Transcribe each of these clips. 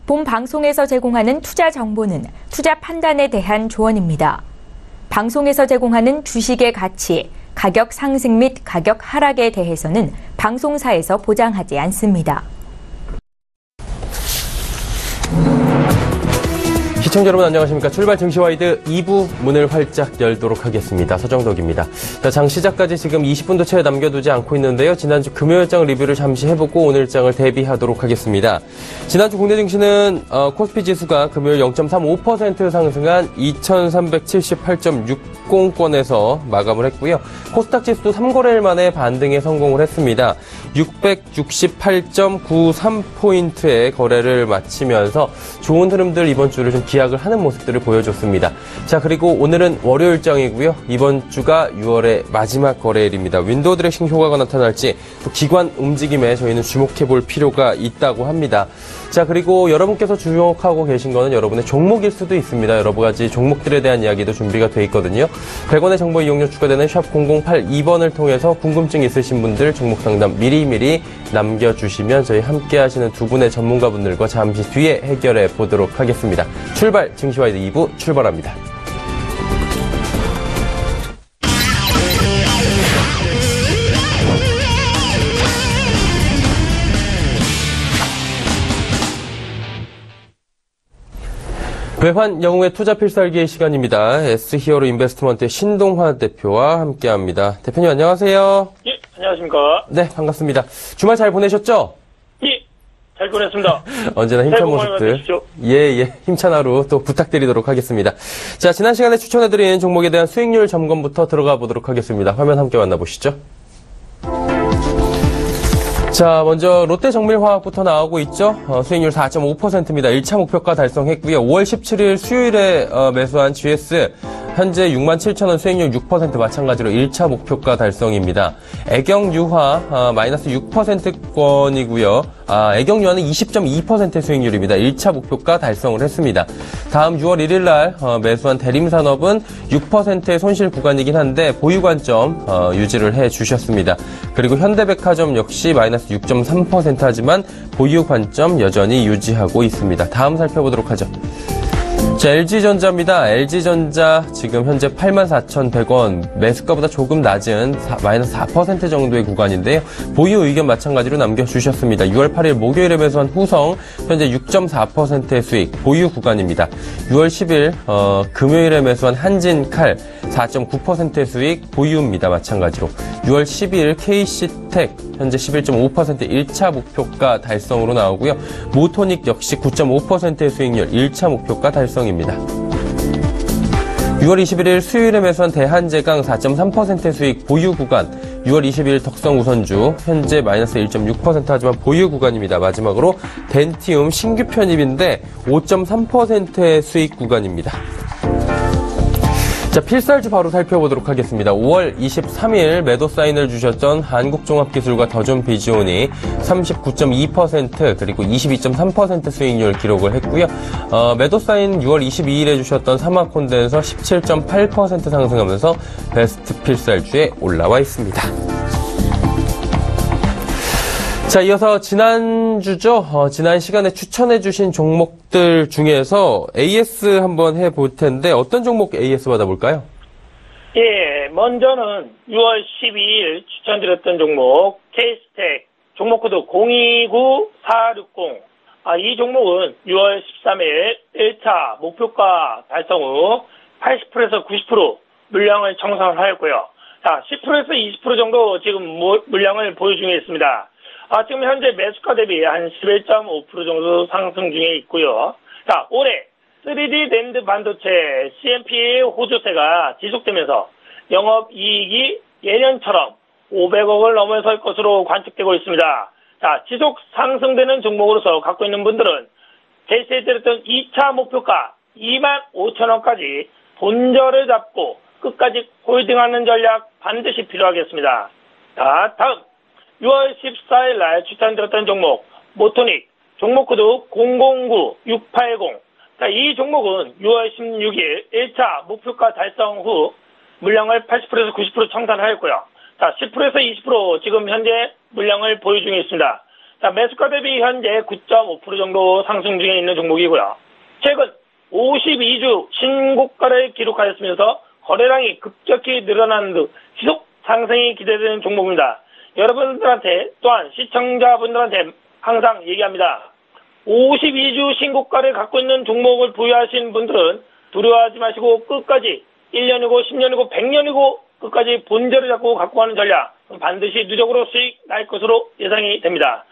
본 방송에서 제공하는 투자 정보는 투자 판단에 대한 조언입니다. 방송에서 제공하는 주식의 가치, 가격 상승 및 가격 하락에 대해서는 방송사에서 보장하지 않습니다. 시청자 여러분 안녕하십니까. 출발 증시와이드 2부 문을 활짝 열도록 하겠습니다. 서정덕입니다. 자, 장 시작까지 지금 20분도 채 남겨두지 않고 있는데요. 지난주 금요일장 리뷰를 잠시 해보고 오늘장을 대비하도록 하겠습니다. 지난주 국내 증시는 코스피 지수가 금요일 0.35% 상승한 2378.60권에서 마감을 했고요. 코스닥 지수도 3거래일 만에 반등에 성공을 했습니다. 668.93포인트의 거래를 마치면서 좋은 흐름들 이번 주를 좀 기약을 하는 모습들을 보여줬습니다. 자, 그리고 오늘은 월요일장이고요. 이번 주가 6월의 마지막 거래일입니다. 윈도우 드레싱 효과가 나타날지 또 기관 움직임에 저희는 주목해볼 필요가 있다고 합니다. 자, 그리고 여러분께서 주목하고 계신 거는 여러분의 종목일 수도 있습니다. 여러 가지 종목들에 대한 이야기도 준비가 돼 있거든요. 100원의 정보 이용료 추가되는 샵 0082번을 통해서 궁금증 있으신 분들 종목 상담 미리미리 남겨주시면 저희 함께 하시는 두 분의 전문가분들과 잠시 뒤에 해결해 보도록 하겠습니다. 출발 증시와이드 2부 출발합니다. 외환 영웅의 투자 필살기의 시간입니다. S히어로 인베스트먼트의 신동화 대표와 함께합니다. 대표님 안녕하세요. 예, 안녕하십니까. 네, 반갑습니다. 주말 잘 보내셨죠? 예, 잘 보냈습니다. 언제나 힘찬 모습들. 예, 힘찬 하루 또 부탁드리도록 하겠습니다. 자, 지난 시간에 추천해드린 종목에 대한 수익률 점검부터 들어가 보도록 하겠습니다. 화면 함께 만나보시죠. 자, 먼저 롯데정밀화학부터 나오고 있죠. 수익률 4.5%입니다. 1차 목표가 달성했고요. 5월 17일 수요일에 매수한 GS 현재 67,000원 수익률 6% 마찬가지로 1차 목표가 달성입니다. 애경유화 마이너스 6%권이고요. 애경유화는 20.2% 수익률입니다. 1차 목표가 달성을 했습니다. 다음 6월 1일 날 매수한 대림산업은 6%의 손실 구간이긴 한데 보유 관점 유지를 해 주셨습니다. 그리고 현대백화점 역시 마이너스 6.3% 하지만 보유 관점 여전히 유지하고 있습니다. 다음 살펴보도록 하죠. 자, LG전자입니다. LG전자 지금 현재 84,100원, 매수가보다 조금 낮은 마이너스 4% 정도의 구간인데요. 보유 의견 마찬가지로 남겨주셨습니다. 6월 8일 목요일에 매수한 후성, 현재 6.4%의 수익, 보유 구간입니다. 6월 10일 금요일에 매수한 한진칼, 4.9%의 수익, 보유입니다. 마찬가지로. 6월 12일 KC텍, 현재 11.5% 1차 목표가 달성으로 나오고요. 모토닉 역시 9.5%의 수익률, 1차 목표가 달성입니다. 6월 21일 수요일에 매수한 대한제강 4.3%의 수익 보유 구간, 6월 22일 덕성우선주 현재 마이너스 1.6% 하지만 보유 구간입니다. 마지막으로 덴티움 신규 편입인데 5.3%의 수익 구간입니다. 자, 필살주 바로 살펴보도록 하겠습니다. 5월 23일 매도 사인을 주셨던 한국종합기술과 더존비지온이 39.2% 그리고 22.3% 수익률 기록을 했고요. 매도 사인 6월 22일에 주셨던 삼화콘덴서 17.8% 상승하면서 베스트 필살주에 올라와 있습니다. 자, 이어서 지난주죠. 지난 시간에 추천해주신 종목들 중에서 AS 한번 해볼 텐데 어떤 종목 AS 받아볼까요? 예, 먼저는 6월 12일 추천드렸던 종목 KC텍 종목 코드 029460. 이 종목은 6월 13일 1차 목표가 달성 후 80%에서 90% 물량을 청산을 하였고요. 자, 10%에서 20% 정도 지금 물량을 보유 중에 있습니다. 지금 현재 매수가 대비 한 11.5% 정도 상승 중에 있고요. 자, 올해 3D 낸드 반도체 CMP 호조세가 지속되면서 영업이익이 예년처럼 500억을 넘어설 것으로 관측되고 있습니다. 자, 지속 상승되는 종목으로서 갖고 있는 분들은 제시해 드렸던 2차 목표가 25,000원까지 본절을 잡고 끝까지 홀딩하는 전략 반드시 필요하겠습니다. 자, 다음 6월 14일 날 추천드렸던 종목 모토닉 종목 코드 009680. 자, 이 종목은 6월 16일 1차 목표가 달성 후 물량을 80%에서 90% 청산하였고요. 자, 10%에서 20% 지금 현재 물량을 보유 중에 있습니다. 자, 매수가 대비 현재 9.5% 정도 상승 중에 있는 종목이고요. 최근 52주 신고가를 기록하였으면서 거래량이 급격히 늘어나는 등 지속 상승이 기대되는 종목입니다. 여러분들한테 또한 시청자분들한테 항상 얘기합니다. 52주 신고가를 갖고 있는 종목을 보유하신 분들은 두려워하지 마시고 끝까지 1년이고 10년이고 100년이고 끝까지 본전을 잡고 갖고 가는 전략 반드시 누적으로 수익 날 것으로 예상이 됩니다.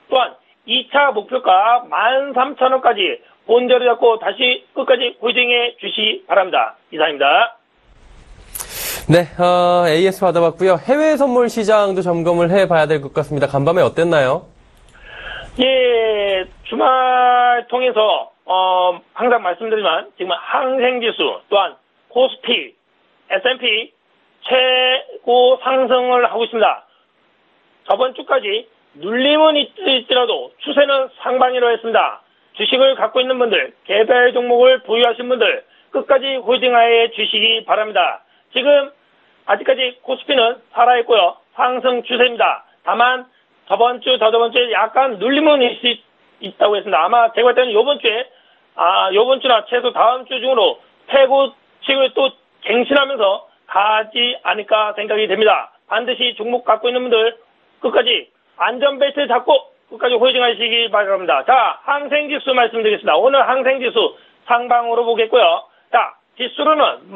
또한 2차 목표가 13,000원까지 본전을 잡고 다시 끝까지 홀딩해 주시기 바랍니다. 이상입니다. 네, AS 받아봤고요. 해외 선물 시장도 점검을 해봐야 될 것 같습니다. 간밤에 어땠나요? 예, 주말 통해서 항상 말씀드리지만 지금 항생지수 또한 코스피, S&P 최고 상승을 하고 있습니다. 저번 주까지 눌림은 있더라도 추세는 상방이라고 했습니다. 주식을 갖고 있는 분들, 개별 종목을 보유하신 분들 끝까지 홀딩하여 주시기 바랍니다. 지금 아직까지 코스피는 살아있고요. 상승 추세입니다. 다만 저번 주에 약간 눌림은 있다고 했습니다. 아마 제가 볼 때는 요번 주나 최소 다음 주 중으로 최고치를 또 갱신하면서 가지 않을까 생각이 됩니다. 반드시 종목 갖고 있는 분들 끝까지 안전벨트 잡고 끝까지 홀딩하시기 바랍니다. 자, 항생지수 말씀드리겠습니다. 오늘 항생지수 상방으로 보겠고요. 자, 지수로는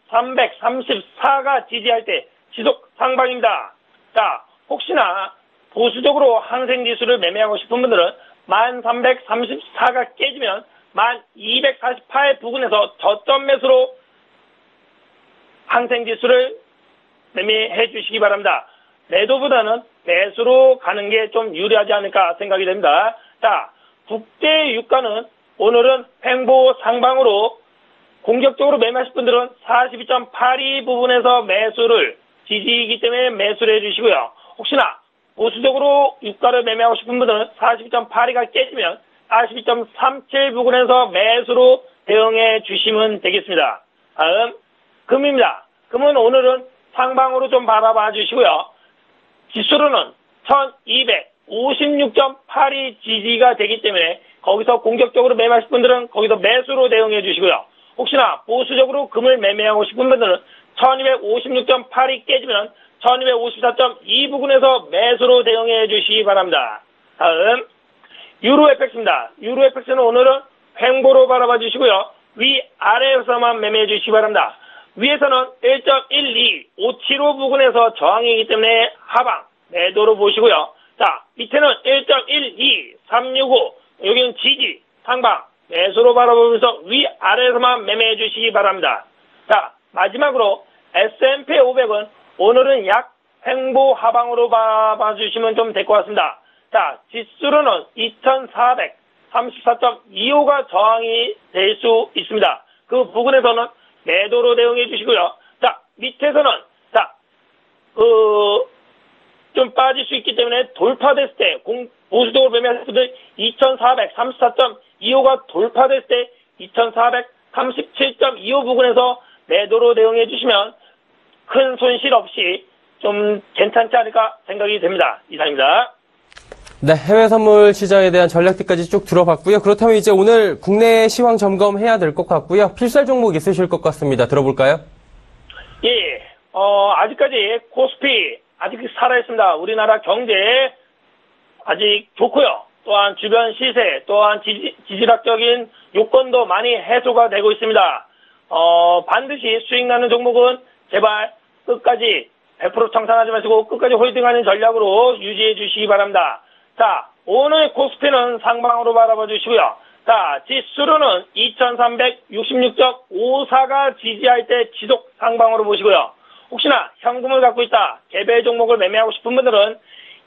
1334가 지지할 때 지속 상방입니다. 자, 혹시나 보수적으로 항생지수를 매매하고 싶은 분들은 1334가 깨지면 1248 부근에서 저점 매수로 항생지수를 매매해 주시기 바랍니다. 매도보다는 매수로 가는 게 좀 유리하지 않을까 생각이 됩니다. 자, 국제 유가는 오늘은 횡보 상방으로 공격적으로 매매하실 분들은 42.82 부분에서 매수를 지지이기 때문에 매수를 해주시고요. 혹시나 보수적으로 유가를 매매하고 싶은 분들은 42.82가 깨지면 42.37 부분에서 매수로 대응해 주시면 되겠습니다. 다음 금입니다. 금은 오늘은 상방으로 좀 바라봐 주시고요. 지수로는 1256.8이 지지가 되기 때문에 거기서 공격적으로 매매하실 분들은 거기서 매수로 대응해 주시고요. 혹시나 보수적으로 금을 매매하고 싶은 분들은 1256.8이 깨지면 1254.2 부근에서 매수로 대응해 주시기 바랍니다. 다음 유로 FX입니다. 유로 FX는 오늘은 횡보로 바라봐 주시고요. 위아래에서만 매매해 주시기 바랍니다. 위에서는 1.12575 부근에서 저항이기 때문에 하방 매도로 보시고요. 자, 밑에는 1.12365 여기는 지지 상방 매수로 바라보면서 위아래에서만 매매해 주시기 바랍니다. 자, 마지막으로 S&P 500은 오늘은 약 횡보 하방으로 봐주시면 좀 될 것 같습니다. 자, 지수로는 2434.25가 저항이 될 수 있습니다. 그 부분에서는 매도로 대응해 주시고요. 자, 밑에서는 좀 빠질 수 있기 때문에 돌파됐을 때 보수적으로 매매하실 분들 2434.25가 돌파됐을 때 2437.25 부분에서 매도로 대응해 주시면 큰 손실 없이 좀 괜찮지 않을까 생각이 됩니다. 이상입니다. 네, 해외 선물 시장에 대한 전략들까지 쭉 들어봤고요. 그렇다면 이제 오늘 국내 시황 점검해야 될 것 같고요. 필살 종목 있으실 것 같습니다. 들어볼까요? 예, 아직까지 코스피 아직 살아있습니다. 우리나라 경제 아직 좋고요. 또한 주변 시세, 또한 지질학적인 요건도 많이 해소가 되고 있습니다. 반드시 수익 나는 종목은 제발 끝까지 100% 청산하지 마시고 끝까지 홀딩하는 전략으로 유지해 주시기 바랍니다. 자, 오늘 코스피는 상방으로 바라봐 주시고요. 자, 지수로는 2366.54가 지지할 때 지속 상방으로 보시고요. 혹시나 현금을 갖고 있다, 개별 종목을 매매하고 싶은 분들은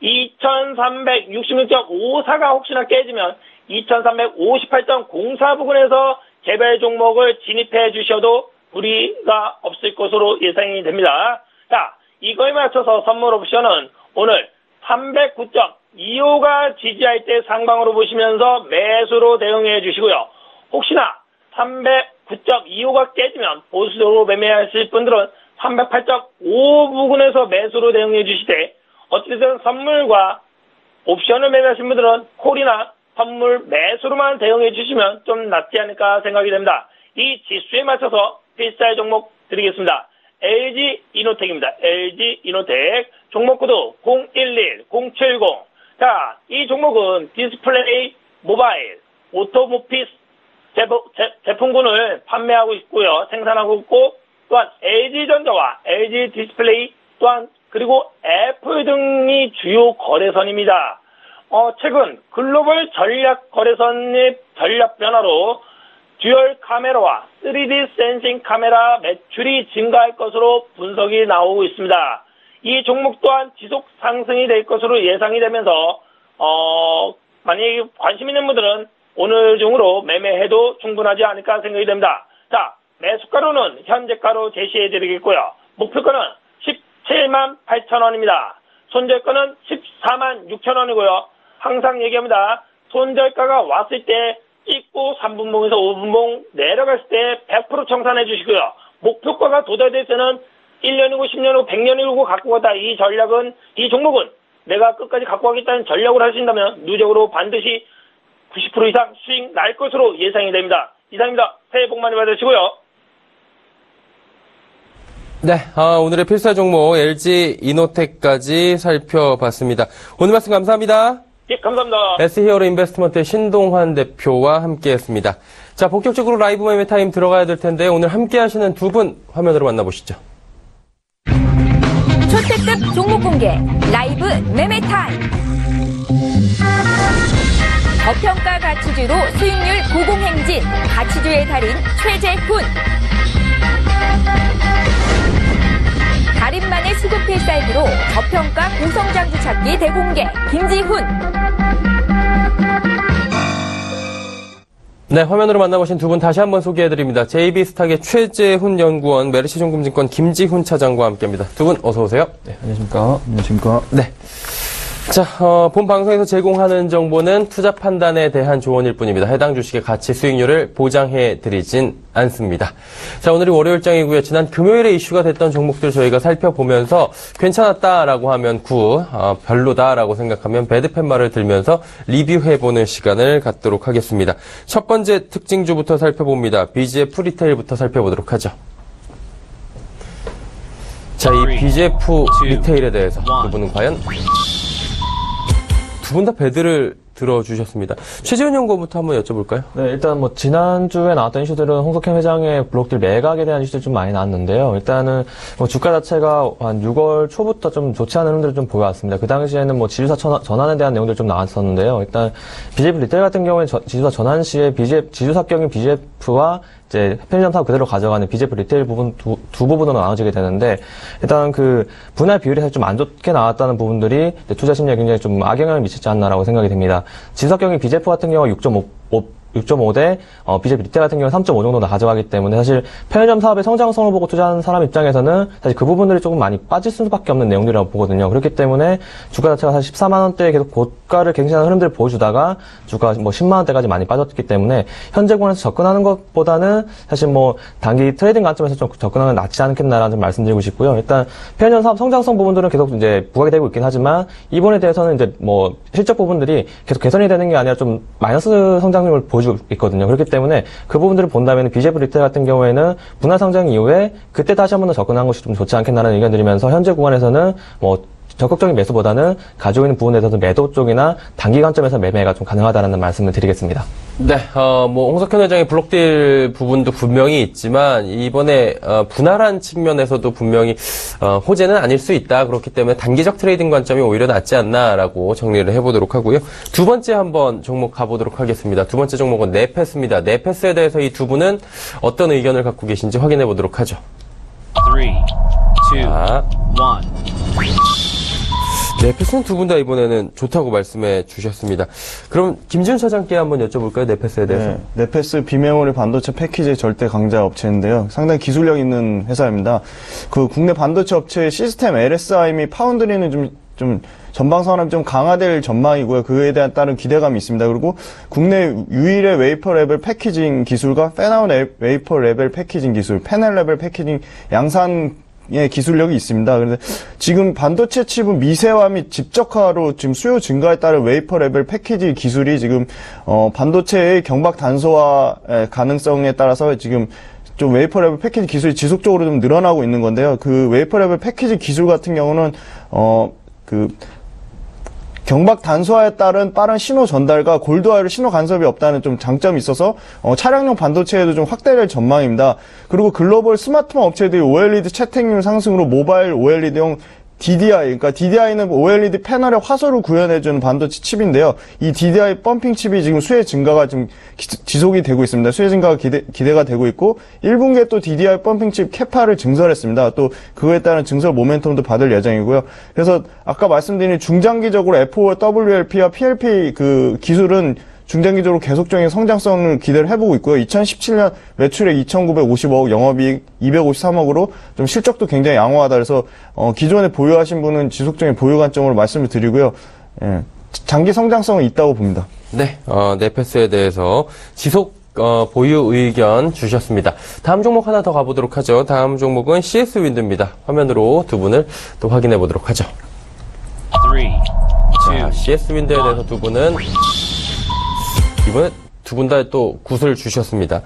2366.54가 혹시나 깨지면 2358.04 부근에서 개별 종목을 진입해 주셔도 무리가 없을 것으로 예상이 됩니다. 자, 이거에 맞춰서 선물 옵션은 오늘 309.25가 지지할 때 상방으로 보시면서 매수로 대응해 주시고요. 혹시나 309.25가 깨지면 보수적으로 매매하실 분들은 308.5 부근에서 매수로 대응해 주시되 어쨌든 선물과 옵션을 매매하신 분들은 콜이나 선물 매수로만 대응해 주시면 좀 낫지 않을까 생각이 됩니다. 이 지수에 맞춰서 필살 종목 드리겠습니다. LG 이노텍입니다. LG 이노텍 종목코드 011070. 자, 이 종목은 디스플레이, 모바일, 오토모피스 제품군을 판매하고 있고요. 생산하고 있고 또한 LG전자와 LG 디스플레이 또한 그리고 애플 등이 주요 거래선입니다. 최근 글로벌 전략 거래선의 전략 변화로 듀얼 카메라와 3D 센싱 카메라 매출이 증가할 것으로 분석이 나오고 있습니다. 이 종목 또한 지속 상승이 될 것으로 예상이 되면서 만약에 관심 있는 분들은 오늘 중으로 매매해도 충분하지 않을까 생각이 됩니다. 자, 매수가로는 현재가로 제시해 드리겠고요. 목표가는 17만 8천 원입니다. 손절가는 14만 6천 원이고요. 항상 얘기합니다. 손절가가 왔을 때 찍고 3분봉에서 5분봉 내려갔을 때 100% 청산해 주시고요. 목표가가 도달될 때는 1년이고 10년이고 100년이고 갖고 가다. 이 전략은, 이 종목은 내가 끝까지 갖고 가겠다는 전략을 하신다면 누적으로 반드시 90% 이상 수익 날 것으로 예상이 됩니다. 이상입니다. 새해 복 많이 받으시고요. 네, 오늘의 필살 종목 LG 이노텍까지 살펴봤습니다. 오늘 말씀 감사합니다. 예, 감사합니다. S히어로 인베스트먼트의 신동환 대표와 함께했습니다. 자, 본격적으로 라이브 매매 타임 들어가야 될 텐데 오늘 함께하시는 두 분 화면으로 만나보시죠. 초특급 종목 공개 라이브 매매 타임. 저평가 가치주로 수익률 고공행진 가치주의 달인 최재훈. 달인만의 수급 필살기로 저평가 고성장주 찾기 대공개 김지훈. 네, 화면으로 만나보신 두 분 다시 한번 소개해드립니다. JB스탁의 최재훈 연구원, 메르시증권증권 김지훈 차장과 함께합니다. 두 분 어서 오세요. 네, 안녕하십니까. 안녕하십니까. 네. 자, 본 방송에서 제공하는 정보는 투자 판단에 대한 조언일 뿐입니다. 해당 주식의 가치 수익률을 보장해드리진 않습니다. 자, 오늘이 월요일장이고요. 지난 금요일에 이슈가 됐던 종목들 저희가 살펴보면서 괜찮았다라고 하면 굿, 별로다라고 생각하면 배드 팻말을 들면서 리뷰해보는 시간을 갖도록 하겠습니다. 첫 번째 특징주부터 살펴봅니다. BGF 리테일부터 살펴보도록 하죠. 자, 이 BGF 리테일에 대해서 두 분은 과연 두 분 다 배드를 들어주셨습니다. 최재훈 연구원부터 한번 여쭤볼까요? 네, 일단 뭐 지난주에 나왔던 이슈들은 홍석현 회장의 블록들 매각에 대한 이슈들이 좀 많이 나왔는데요. 일단은 뭐 주가 자체가 한 6월 초부터 좀 좋지 않은 흐름들을 좀 보여왔습니다. 그 당시에는 뭐 지주사 전환에 대한 내용들이 좀 나왔었는데요. 일단 BGF 리테일 같은 경우에 지주사 전환 시에 지주사격인 BGF와 이제 편의점 사업 그대로 가져가는 BGF 리테일 부분 두 부분으로 나눠지게 되는데, 일단 그 분할 비율이 사실 좀 안 좋게 나왔다는 부분들이 투자 심리에 굉장히 좀 악영향을 미치지 않나라고 생각이 됩니다. 지주사격인 BGF 같은 경우가 6.5대 BGF 리테일 같은 경우는 3.5 정도 다 가져가기 때문에 사실 편의점 사업의 성장성을 보고 투자하는 사람 입장에서는 사실 그 부분들이 조금 많이 빠질 수밖에 없는 내용들이라고 보거든요. 그렇기 때문에 주가 자체가 사실 14만 원대에 계속 고가를 갱신하는 흐름들을 보여주다가 주가 뭐 10만 원대까지 많이 빠졌기 때문에 현재 구간에서 접근하는 것보다는 사실 뭐 단기 트레이딩 관점에서 좀 접근하는 게 낫지 않겠나라는 좀 말씀드리고 싶고요. 일단 편의점 사업 성장성 부분들은 계속 이제 부각이 되고 있긴 하지만 이번에 대해서는 이제 뭐 실적 부분들이 계속 개선이 되는 게 아니라 좀 마이너스 성장률을 보여주고 있거든요. 그렇기 때문에 그 부분들을 본다면 BGF 리테일 같은 경우에는 분할 상장 이후에 그때 다시 한 번 더 접근한 것이 좀 좋지 않겠나라는 의견 드리면서 현재 구간에서는 뭐 적극적인 매수보다는 가지고 있는 부분에 대해서 매도 쪽이나 단기 관점에서 매매가 좀 가능하다는 말씀을 드리겠습니다. 네, 뭐 홍석현 회장의 블록딜 부분도 분명히 있지만 이번에 분할한 측면에서도 분명히 호재는 아닐 수 있다. 그렇기 때문에 단기적 트레이딩 관점이 오히려 낫지 않나라고 정리를 해보도록 하고요. 두 번째 한번 종목 가보도록 하겠습니다. 두 번째 종목은 네페스입니다. 네페스에 대해서 이 두 분은 어떤 의견을 갖고 계신지 확인해 보도록 하죠. 3, 2, 1. 네페스는 두 분 다 이번에는 좋다고 말씀해 주셨습니다. 그럼 김지훈 차장께 한번 여쭤볼까요? 네페스에 대해서. 네, 네페스 비메모리 반도체 패키지 절대 강자 업체인데요. 상당히 기술력 있는 회사입니다. 그 국내 반도체 업체의 시스템 LSI 및 파운드리는 좀 전방 산업이 좀 강화될 전망이고요. 그에 대한 따른 기대감이 있습니다. 그리고 국내 유일의 웨이퍼 레벨 패키징 기술과 팬아웃 웨이퍼 레벨 패키징 기술, 패널 레벨 패키징 양산 이상의 기술력이 있습니다. 그런데 지금 반도체 칩은 미세화 및 집적화로 지금 수요 증가에 따른 웨이퍼 레벨 패키지 기술이 지금 반도체의 경박 단소화 가능성에 따라서 지금 좀 웨이퍼 레벨 패키지 기술이 지속적으로 좀 늘어나고 있는 건데요. 그 웨이퍼 레벨 패키지 기술 같은 경우는 경박 단소화에 따른 빠른 신호 전달과 골드와이어 신호 간섭이 없다는 좀 장점이 있어서 차량용 반도체에도 좀 확대될 전망입니다. 그리고 글로벌 스마트폰 업체들이 OLED 채택률 상승으로 모바일 OLED용 DDI, 그러니까 DDI는 OLED 패널에 화소를 구현해주는 반도체 칩인데요. 이 DDI 펌핑 칩이 지금 수혜 증가가 지금 지속이 되고 있습니다. 수혜 증가가 기대가 되고 있고, 1분기에 또 DDI 펌핑 칩 캐파를 증설했습니다. 또 그거에 따른 증설 모멘텀도 받을 예정이고요. 그래서 아까 말씀드린 중장기적으로 F5 WLP와 PLP 그 기술은 중장기적으로 계속적인 성장성을 기대를 해보고 있고요. 2017년 매출액 2,950억, 영업이익 253억으로 좀 실적도 굉장히 양호하다. 그래서 기존에 보유하신 분은 지속적인 보유 관점으로 말씀을 드리고요. 예, 장기 성장성은 있다고 봅니다. 네, 네페스에 대해서 지속 보유 의견 주셨습니다. 다음 종목 하나 더 가보도록 하죠. 다음 종목은 CS 윈드입니다. 화면으로 두 분을 또 확인해 보도록 하죠. 3, 2, CS 윈드에 대해서 두 분은 이번에 두 분 다 또 굿을 주셨습니다.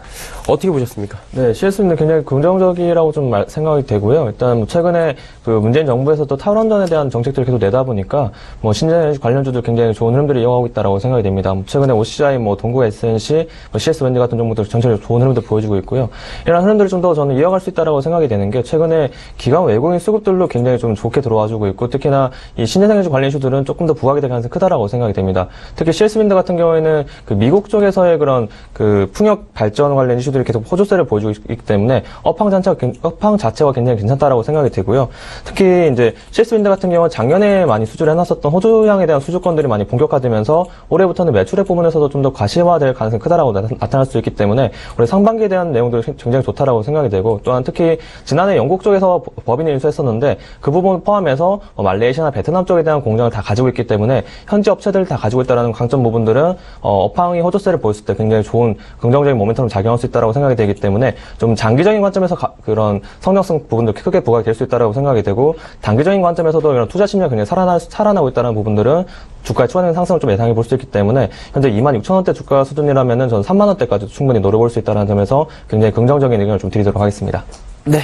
어떻게 보셨습니까? 네, CS는 굉장히 긍정적이라고 좀 생각이 되고요. 일단 뭐 최근에 그 문재인 정부에서도 탈원전에 대한 정책들을 계속 내다 보니까 뭐 신재에너지 관련주들 굉장히 좋은 흐름들을 이어가고 있다라고 생각이 됩니다. 최근에 OCI, 동구 SNC, CS 밴드 같은 종목들 전체적으로 좋은 흐름들 보여주고 있고요. 이런 흐름들을 좀 더 저는 이어갈 수 있다라고 생각이 되는 게 최근에 기관 외국인 수급들로 굉장히 좀 좋게 들어와주고 있고 특히나 이 신재생에너지 관련 이슈들은 조금 더 부각이 될 가능성이 크다라고 생각이 됩니다. 특히 CS 밴드 같은 경우에는 그 미국 쪽에서의 그런 그 풍력 발전 관련 이슈들이 계속 호조세를 보여주고 있기 때문에 업황 자체가 굉장히 괜찮다라고 생각이 되고요. 특히 이제 CS 윈드 같은 경우는 작년에 많이 수주를 해놨었던 호주향에 대한 수주권들이 많이 본격화되면서 올해부터는 매출액 부분에서도 좀 더 가시화될 가능성이 크다라고 나타날 수 있기 때문에 올해 상반기에 대한 내용들이 굉장히 좋다라고 생각이 되고 또한 특히 지난해 영국 쪽에서 법인을 인수했었는데 그 부분 포함해서 말레이시아나 베트남 쪽에 대한 공장을 다 가지고 있기 때문에 현지 업체들을 다 가지고 있다는 강점 부분들은 업황이 호조세를 보였을 때 굉장히 좋은 긍정적인 모멘텀을 작용할 수 있다고 생각이 되기 때문에 좀 장기적인 관점에서 그런 성장성 부분도 크게 부각이 될 수 있다고 생각이 되고 단기적인 관점에서도 이런 투자 심리가 굉장히 살아나고 있다는 부분들은 주가의 추가적인 상승을 좀 예상해 볼 수 있기 때문에 현재 26,000원대 주가 수준이라면은 저는 3만원대까지 충분히 노려볼 수 있다는 점에서 굉장히 긍정적인 의견을 좀 드리도록 하겠습니다. 네,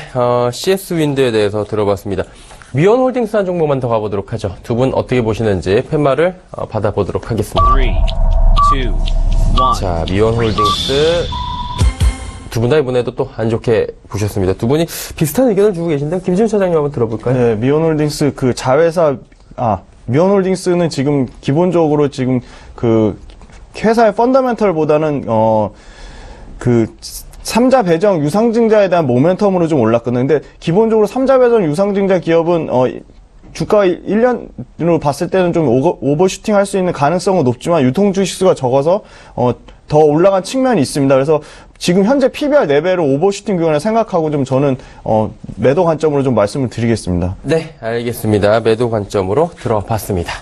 CS 윈드에 대해서 들어봤습니다. 미온홀딩스 한 종목만 더 가보도록 하죠. 두 분 어떻게 보시는지 팻말을 받아보도록 하겠습니다. 3, 2, 1. 자, 미온홀딩스 두 분 다 이번에도 또 안 좋게 보셨습니다. 두 분이 비슷한 의견을 주고 계신데 김지훈 차장님 한번 들어볼까요? 네, 미온홀딩스 그 자회사 미온홀딩스는 지금 기본적으로 지금 그 회사의 펀더멘털보다는 그 3자 배정 유상증자에 대한 모멘텀으로 좀 올랐거든요. 근데 기본적으로 3자 배정 유상증자 기업은 주가 1년으로 봤을 때는 좀 오버슈팅 할 수 있는 가능성은 높지만 유통 주식수가 적어서 더 올라간 측면이 있습니다. 그래서 지금 현재 PBR 4배로 오버슈팅 규모를 생각하고 좀 저는 매도 관점으로 좀 말씀을 드리겠습니다. 네, 알겠습니다. 매도 관점으로 들어봤습니다.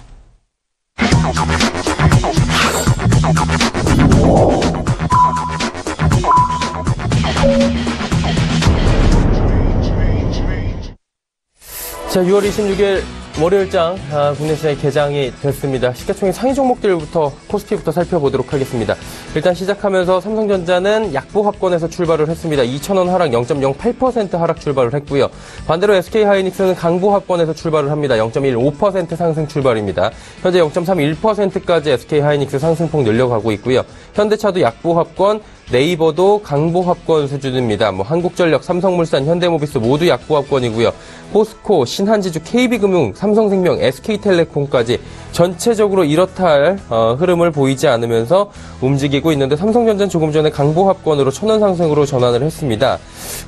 자, 6월 26일 월요일장 국내 시장의 개장이 됐습니다. 시가총액 상위 종목들부터 코스피부터 살펴보도록 하겠습니다. 일단 시작하면서 삼성전자는 약보합권에서 출발을 했습니다. 2,000원 하락 0.08% 하락 출발을 했고요. 반대로 SK하이닉스는 강보합권에서 출발을 합니다. 0.15% 상승 출발입니다. 현재 0.31%까지 SK하이닉스 상승폭 늘려가고 있고요. 현대차도 약보합권, 네이버도 강보합권 수준입니다. 한국전력, 삼성물산, 현대모비스 모두 약보합권이고요. 포스코, 신한지주, KB금융, 삼성생명, SK텔레콤까지 전체적으로 이렇다 할 흐름을 보이지 않으면서 움직이고 있는데 삼성전자는 조금 전에 강보합권으로 1,000원 상승으로 전환을 했습니다.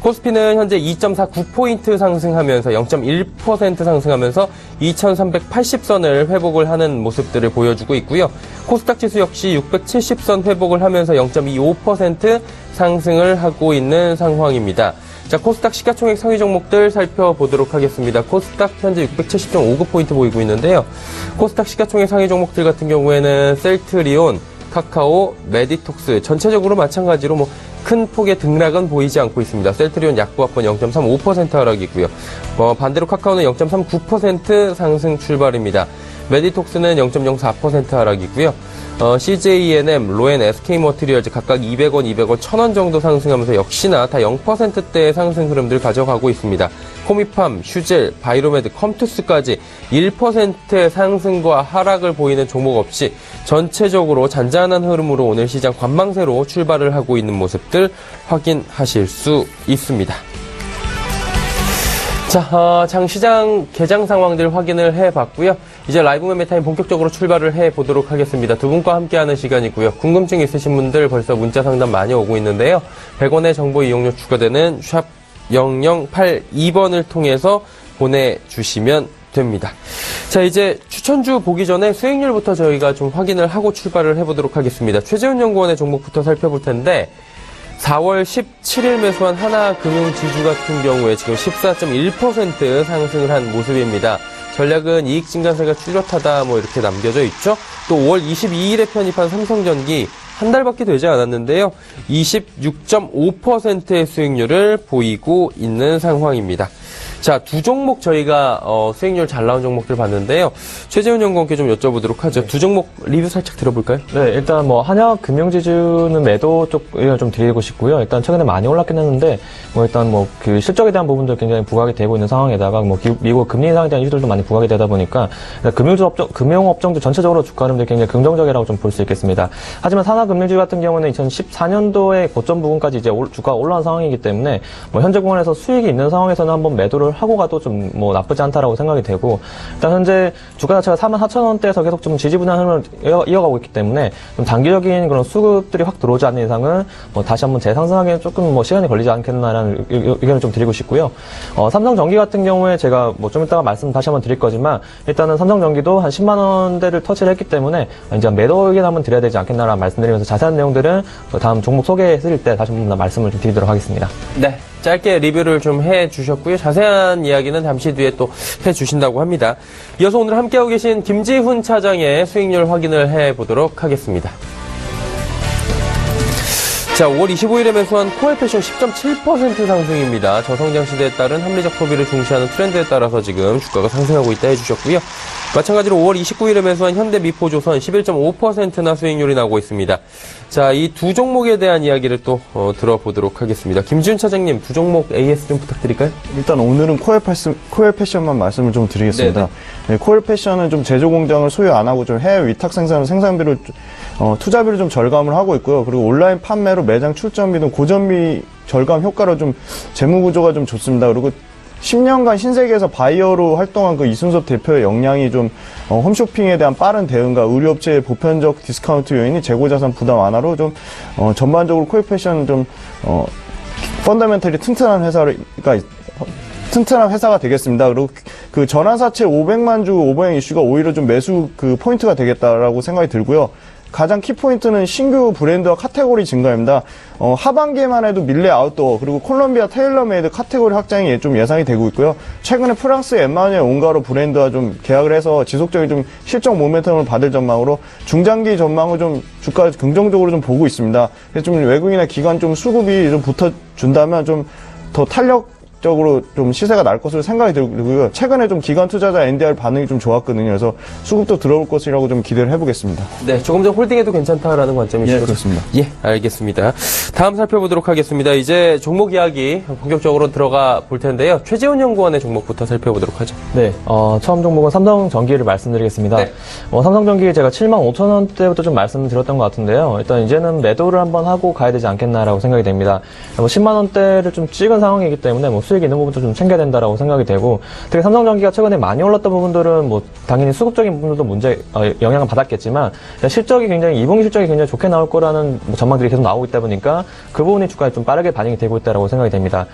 코스피는 현재 2.49포인트 상승하면서 0.1% 상승하면서 2,380선을 회복을 하는 모습들을 보여주고 있고요. 코스닥 지수 역시 670선 회복을 하면서 0.25% 상승을 하고 있는 상황입니다. 자, 코스닥 시가총액 상위 종목들 살펴보도록 하겠습니다. 코스닥 현재 670.59포인트 보이고 있는데요. 코스닥 시가총액 상위 종목들 같은 경우에는 셀트리온, 카카오, 메디톡스 전체적으로 마찬가지로 큰 폭의 등락은 보이지 않고 있습니다. 셀트리온 약보합권 0.35% 하락이고요. 반대로 카카오는 0.39% 상승 출발입니다. 메디톡스는 0.04% 하락이고요. CJENM, 로엔, SK머티리얼즈 각각 200원, 200원, 1000원 정도 상승하면서 역시나 다 0%대의 상승 흐름들 가져가고 있습니다. 코미팜, 슈젤, 바이로메드, 컴투스까지 1%의 상승과 하락을 보이는 종목 없이 전체적으로 잔잔한 흐름으로 오늘 시장 관망세로 출발을 하고 있는 모습들 확인하실 수 있습니다. 자, 장시장 개장 상황들 확인을 해봤고요. 이제 라이브 매매타임 본격적으로 출발을 해보도록 하겠습니다. 두 분과 함께하는 시간이고요. 궁금증 있으신 분들 벌써 문자 상담 많이 오고 있는데요. 100원의 정보 이용료 추가되는 샵 0082번을 통해서 보내주시면 됩니다. 자, 이제 추천주 보기 전에 수익률부터 저희가 좀 확인을 하고 출발을 해보도록 하겠습니다. 최재훈 연구원의 종목부터 살펴볼 텐데 4월 17일 매수한 하나금융지주 같은 경우에 지금 14.1% 상승을 한 모습입니다. 전략은 이익 증가세가 뚜렷하다 이렇게 남겨져 있죠. 또 5월 22일에 편입한 삼성전기 한 달밖에 되지 않았는데요. 26.5%의 수익률을 보이고 있는 상황입니다. 자, 두 종목 저희가 수익률 잘 나온 종목들 봤는데요. 최재훈 연구원께 좀 여쭤보도록 하죠. 네. 두 종목 리뷰 살짝 들어볼까요? 네, 일단 한약금융지주는 매도 쪽 의견을 좀 드리고 싶고요. 일단 최근에 많이 올랐긴 했는데 일단 그 실적에 대한 부분도 굉장히 부각이 되고 있는 상황에다가 미국 금리 인상에 대한 이슈들도 많이 부각이 되다 보니까 금융업종도 전체적으로 주가 흐름들이 굉장히 긍정적이라고 좀 볼 수 있겠습니다. 하지만 산하금융지주 같은 경우는 2014년도에 고점 부분까지 이제 주가가 올라온 상황이기 때문에 현재 구간에서 수익이 있는 상황에서는 한번 매도를 하고 가도 좀 나쁘지 않다라고 생각이 되고, 일단 현재 주가 자체가 44,000원대에서 계속 좀 지지부진한 흐름을 이어가고 있기 때문에 좀 단기적인 그런 수급들이 확 들어오지 않는 이상은 다시 한번 재상승하기에는 조금 시간이 걸리지 않겠나라는 의견을 좀 드리고 싶고요. 삼성전기 같은 경우에 제가 좀 이따가 말씀 다시 한번 드릴 거지만 일단은 삼성전기도 한 10만 원대를 터치를 했기 때문에 이제 매도 의견 한번 드려야 되지 않겠나라는 말씀드리면서 자세한 내용들은 다음 종목 소개해드릴 때 다시 한번 말씀을 좀 드리도록 하겠습니다. 네. 짧게 리뷰를 좀 해주셨고요. 자세한 이야기는 잠시 뒤에 또 해주신다고 합니다. 이어서 오늘 함께하고 계신 김지훈 차장의 수익률 확인을 해보도록 하겠습니다. 자, 5월 25일에 매수한 코엘패션 10.7% 상승입니다. 저성장 시대에 따른 합리적 소비를 중시하는 트렌드에 따라서 지금 주가가 상승하고 있다 해주셨고요. 마찬가지로 5월 29일에 매수한 현대미포조선 11.5%나 수익률이 나고 있습니다. 자, 이 두 종목에 대한 이야기를 또 들어보도록 하겠습니다. 김지훈 차장님, 두 종목 AS 좀 부탁드릴까요? 일단 오늘은 코엘패션만 말씀을 좀 드리겠습니다. 네, 코엘패션은 좀 제조 공장을 소유 안 하고 좀 해외 위탁 생산을 생산비를 투자비를 좀 절감을 하고 있고요. 그리고 온라인 판매로 매장 출전비 등 고전비 절감 효과로 좀 재무 구조가 좀 좋습니다. 그리고 10년간 신세계에서 바이어로 활동한 그 이순섭 대표의 역량이 좀 홈쇼핑에 대한 빠른 대응과 의류업체의 보편적 디스카운트 요인이 재고자산 부담 완화로 좀 전반적으로 코엘패션은 좀 펀더멘털이 튼튼한 회사가 되겠습니다. 그리고 그 전환사채 500만 주 오버행 이슈가 오히려 좀 매수 그 포인트가 되겠다라고 생각이 들고요. 가장 키포인트는 신규 브랜드와 카테고리 증가입니다. 하반기에만 해도 밀레 아웃도어 그리고 콜롬비아 테일러메이드 카테고리 확장이 좀 예상이 되고 있고요. 최근에 프랑스 엠마누엘 옹가로 브랜드와 좀 계약을 해서 지속적인 좀 실적 모멘텀을 받을 전망으로 중장기 전망을 좀 주가 긍정적으로 좀 보고 있습니다. 그래서 좀 외국인이나 기관 좀 수급이 좀 붙어준다면 좀 더 탄력적으로 좀 시세가 날 것으로 생각이 들고요. 최근에 좀 기관 투자자 NDR 반응이 좀 좋았거든요. 그래서 수급도 들어올 것이라고 좀 기대를 해보겠습니다. 네, 조금 전 홀딩해도 괜찮다라는 관점이시죠? 예, 그렇습니다. 예, 알겠습니다. 다음 살펴보도록 하겠습니다. 이제 종목 이야기 본격적으로 들어가 볼 텐데요. 최재훈 연구원의 종목부터 살펴보도록 하죠. 네, 처음 종목은 삼성전기를 말씀드리겠습니다. 네. 삼성전기 제가 75,000원대부터 좀 말씀드렸던 것 같은데요. 일단 이제는 매도를 한번 하고 가야 되지 않겠나라고 생각이 됩니다. 10만 원대를 좀 찍은 상황이기 때문에 수익이 있는 부분도 좀 챙겨야 된다라고 생각이 되고, 특히 삼성전기가 최근에 많이 올랐던 부분들은 당연히 수급적인 부분들도 영향을 받았겠지만 실적이 굉장히 2분기 실적이 굉장히 좋게 나올 거라는 전망들이 계속 나오고 있다 보니까 그 부분이 주가에 좀 빠르게 반영이 되고 있다라고 생각이 됩니다.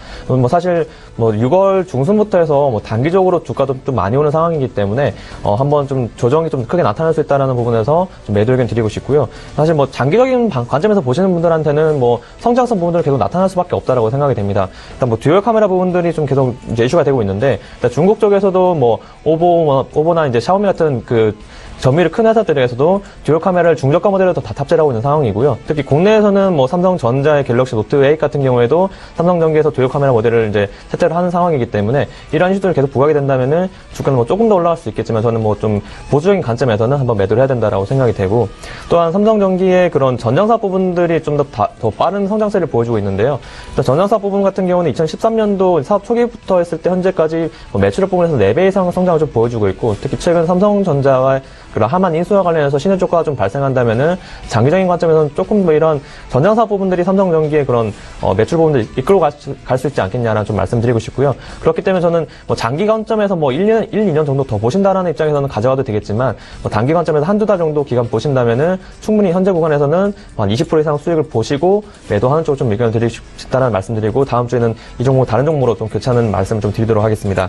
사실 6월 중순부터 해서 단기적으로 주가도 좀 많이 오는 상황이기 때문에 한번 좀 조정이 좀 크게 나타날 수 있다라는 부분에서 좀 매도 의견 드리고 싶고요. 사실 장기적인 관점에서 보시는 분들한테는 성장성 부분들이 계속 나타날 수밖에 없다라고 생각이 됩니다. 일단 듀얼 카메라 부분들이 좀 계속 이제 이슈가 되고 있는데, 일단 중국 쪽에서도 오보나 이제 샤오미 같은 그 점유율이 큰 회사들에서도 듀얼 카메라를 중저가 모델로 다 탑재를 하고 있는 상황이고요. 특히 국내에서는 뭐 삼성전자의 갤럭시 노트 8 같은 경우에도 삼성전기에서 듀얼 카메라 모델을 이제 탑재를 하는 상황이기 때문에 이러한 이슈들을 계속 부각이 된다면은 주가는 뭐 조금 더 올라갈 수 있겠지만 저는 뭐 좀 보수적인 관점에서는 한번 매도를 해야 된다라고 생각이 되고, 또한 삼성전기의 그런 전장사 부분들이 좀 더 빠른 성장세를 보여주고 있는데요. 일단 전장사 부분 같은 경우는 2013년도 사업 초기부터 했을 때 현재까지 뭐 매출액 부분에서 4배 이상 성장을 좀 보여주고 있고, 특히 최근 삼성전자와 그런 하만 인수와 관련해서 신의 효과가 좀 발생한다면은 장기적인 관점에서는 조금 더 이런 전장사 부분들이 삼성전기의 그런 매출 부분들 이끌고 갈 수 있지 않겠냐라는 좀 말씀드리고 싶고요. 그렇기 때문에 저는 뭐 장기 관점에서 뭐 1, 2년 정도 더 보신다라는 입장에서는 가져가도 되겠지만, 뭐 단기 관점에서 한두 달 정도 기간 보신다면은 충분히 현재 구간에서는 한 20% 이상 수익을 보시고 매도하는 쪽으로 좀 의견을 드리고 싶다는 말씀드리고, 다음 주에는 이 종목 다른 종목으로 좀 교체하는 말씀을 좀 드리도록 하겠습니다.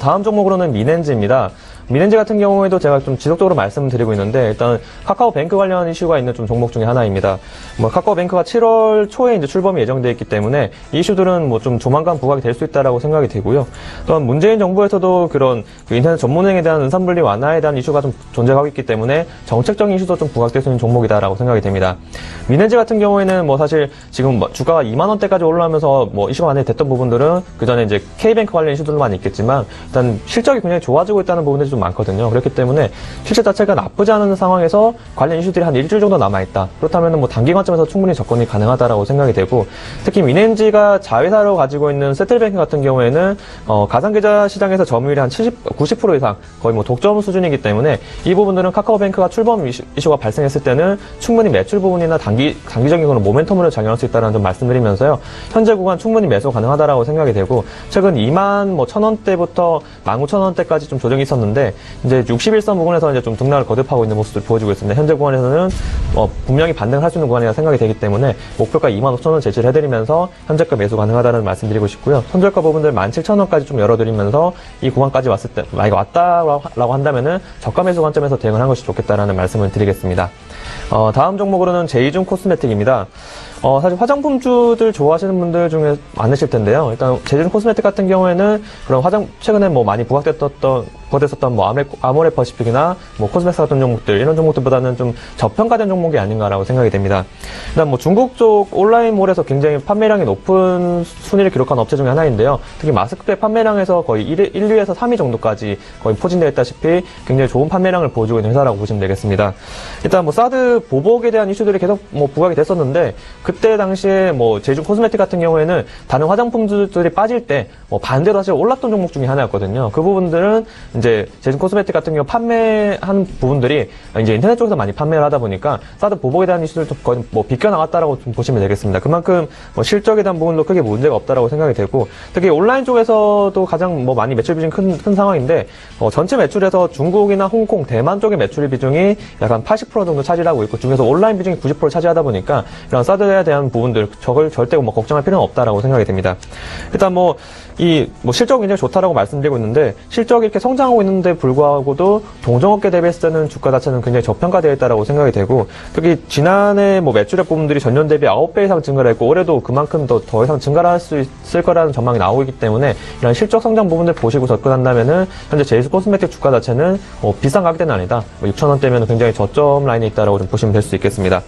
다음 종목으로는 민엔지입니다. 민엔지 같은 경우에도 제가 좀 지속적으로 말씀드리고 있는데, 일단 카카오뱅크 관련 이슈가 있는 좀 종목 중에 하나입니다. 뭐 카카오뱅크가 7월 초에 이제 출범이 예정되어 있기 때문에 이 이슈들은 뭐 좀 조만간 부각이 될 수 있다라고 생각이 되고요. 또한 문재인 정부에서도 그런 인터넷 전문행에 대한 은산분리 완화에 대한 이슈가 좀 존재하고 있기 때문에 정책적인 이슈도 좀 부각될 수 있는 종목이다라고 생각이 됩니다. 민엔지 같은 경우에는 뭐 사실 지금 뭐 주가가 2만 원대까지 올라오면서 뭐 이슈가 많이 됐던 부분들은 그 전에 이제 K뱅크 관련 이슈들도 많이 있겠지만, 일단 실적이 굉장히 좋아지고 있다는 부분들이 좀 많거든요. 그렇기 때문에 실적 자체가 나쁘지 않은 상황에서 관련 이슈들이 한 일주일 정도 남아있다. 그렇다면 뭐 단기 관점에서 충분히 접근이 가능하다라고 생각이 되고, 특히 민엔지가 자회사로 가지고 있는 세틀뱅크 같은 경우에는 가상계좌 시장에서 점유율이 한 90% 이상 거의 뭐 독점 수준이기 때문에 이 부분들은 카카오뱅크가 출범 이슈가 발생했을 때는 충분히 매출 부분이나 단기적인 그런 모멘텀으로 작용할 수 있다는 점 말씀드리면서요. 현재 구간 충분히 매수 가능하다라고 생각이 되고, 최근 2만 뭐 1,000원대부터 19,000원대까지 좀 조정이 있었는데 이제 61선 부분에서 이제 좀 등락을 거듭하고 있는 모습을 보여주고 있습니다. 현재 구간에서는 분명히 반등할 수 있는 구간이라 생각이 되기 때문에 목표가 25,000원 제시를 해드리면서 현재가 매수 가능하다는 말씀드리고 싶고요. 손절가 부분들 17,000원까지 좀 열어드리면서 이 구간까지 왔을 때 만약에 왔다라고 한다면은 저가 매수 관점에서 대응을 한 것이 좋겠다라는 말씀을 드리겠습니다. 다음 종목으로는 제이준 코스메틱입니다. 사실 화장품주들 좋아하시는 분들 중에 많으실 텐데요. 일단 제이준 코스메틱 같은 경우에는 그런 최근에 뭐 많이 부각됐었던 뭐 아모레 퍼시픽이나 뭐 코스메틱 같은 종목들, 이런 종목들보다는 좀 저평가된 종목이 아닌가라고 생각이 됩니다. 일단 뭐 중국 쪽 온라인몰에서 굉장히 판매량이 높은 순위를 기록한 업체 중에 하나인데요. 특히 마스크팩 판매량에서 거의 1위에서 3위 정도까지 거의 포진되어 있다시피 굉장히 좋은 판매량을 보여주고 있는 회사라고 보시면 되겠습니다. 일단 뭐 사드 보복에 대한 이슈들이 계속 뭐 부각이 됐었는데, 그때 당시에 뭐 제이준 코스메틱 같은 경우에는 다른 화장품들이 빠질 때 뭐 반대로 사실 올랐던 종목 중에 하나였거든요. 그 부분들은 이제 제이준 코스메틱 같은 경우 판매한 부분들이 이제 인터넷 쪽에서 많이 판매를 하다 보니까 사드 보복에 대한 이슈들 좀 거의 뭐 비껴 나갔다라고 좀 보시면 되겠습니다. 그만큼 뭐 실적에 대한 부분도 크게 문제가 없다라고 생각이 되고, 특히 온라인 쪽에서도 가장 뭐 많이 매출 비중이 큰 상황인데, 전체 매출에서 중국이나 홍콩, 대만 쪽의 매출 비중이 약간 80% 정도 차지하고 있고, 중에서 온라인 비중이 90% 차지하다 보니까 이런 사드에 대한 부분들 저걸 절대 뭐 걱정할 필요는 없다라고 생각이 됩니다. 일단 뭐 실적이 굉장히 좋다라고 말씀드리고 있는데, 실적이 이렇게 성장하고 있는데 불구하고도 동종업계 대비했을 때는 주가 자체는 굉장히 저평가되어 있다라고 생각이 되고, 특히 지난해 뭐 매출액 부분들이 전년 대비 9배 이상 증가를 했고, 올해도 그만큼 더 이상 증가를 할 수 있을 거라는 전망이 나오고 있기 때문에 이런 실적 성장 부분들 보시고 접근한다면은 현재 제이준 코스메틱 주가 자체는 비싼 가격대는 아니다. 6,000원대면 굉장히 저점 라인에 있다라고 좀 보시면 될 수 있겠습니다.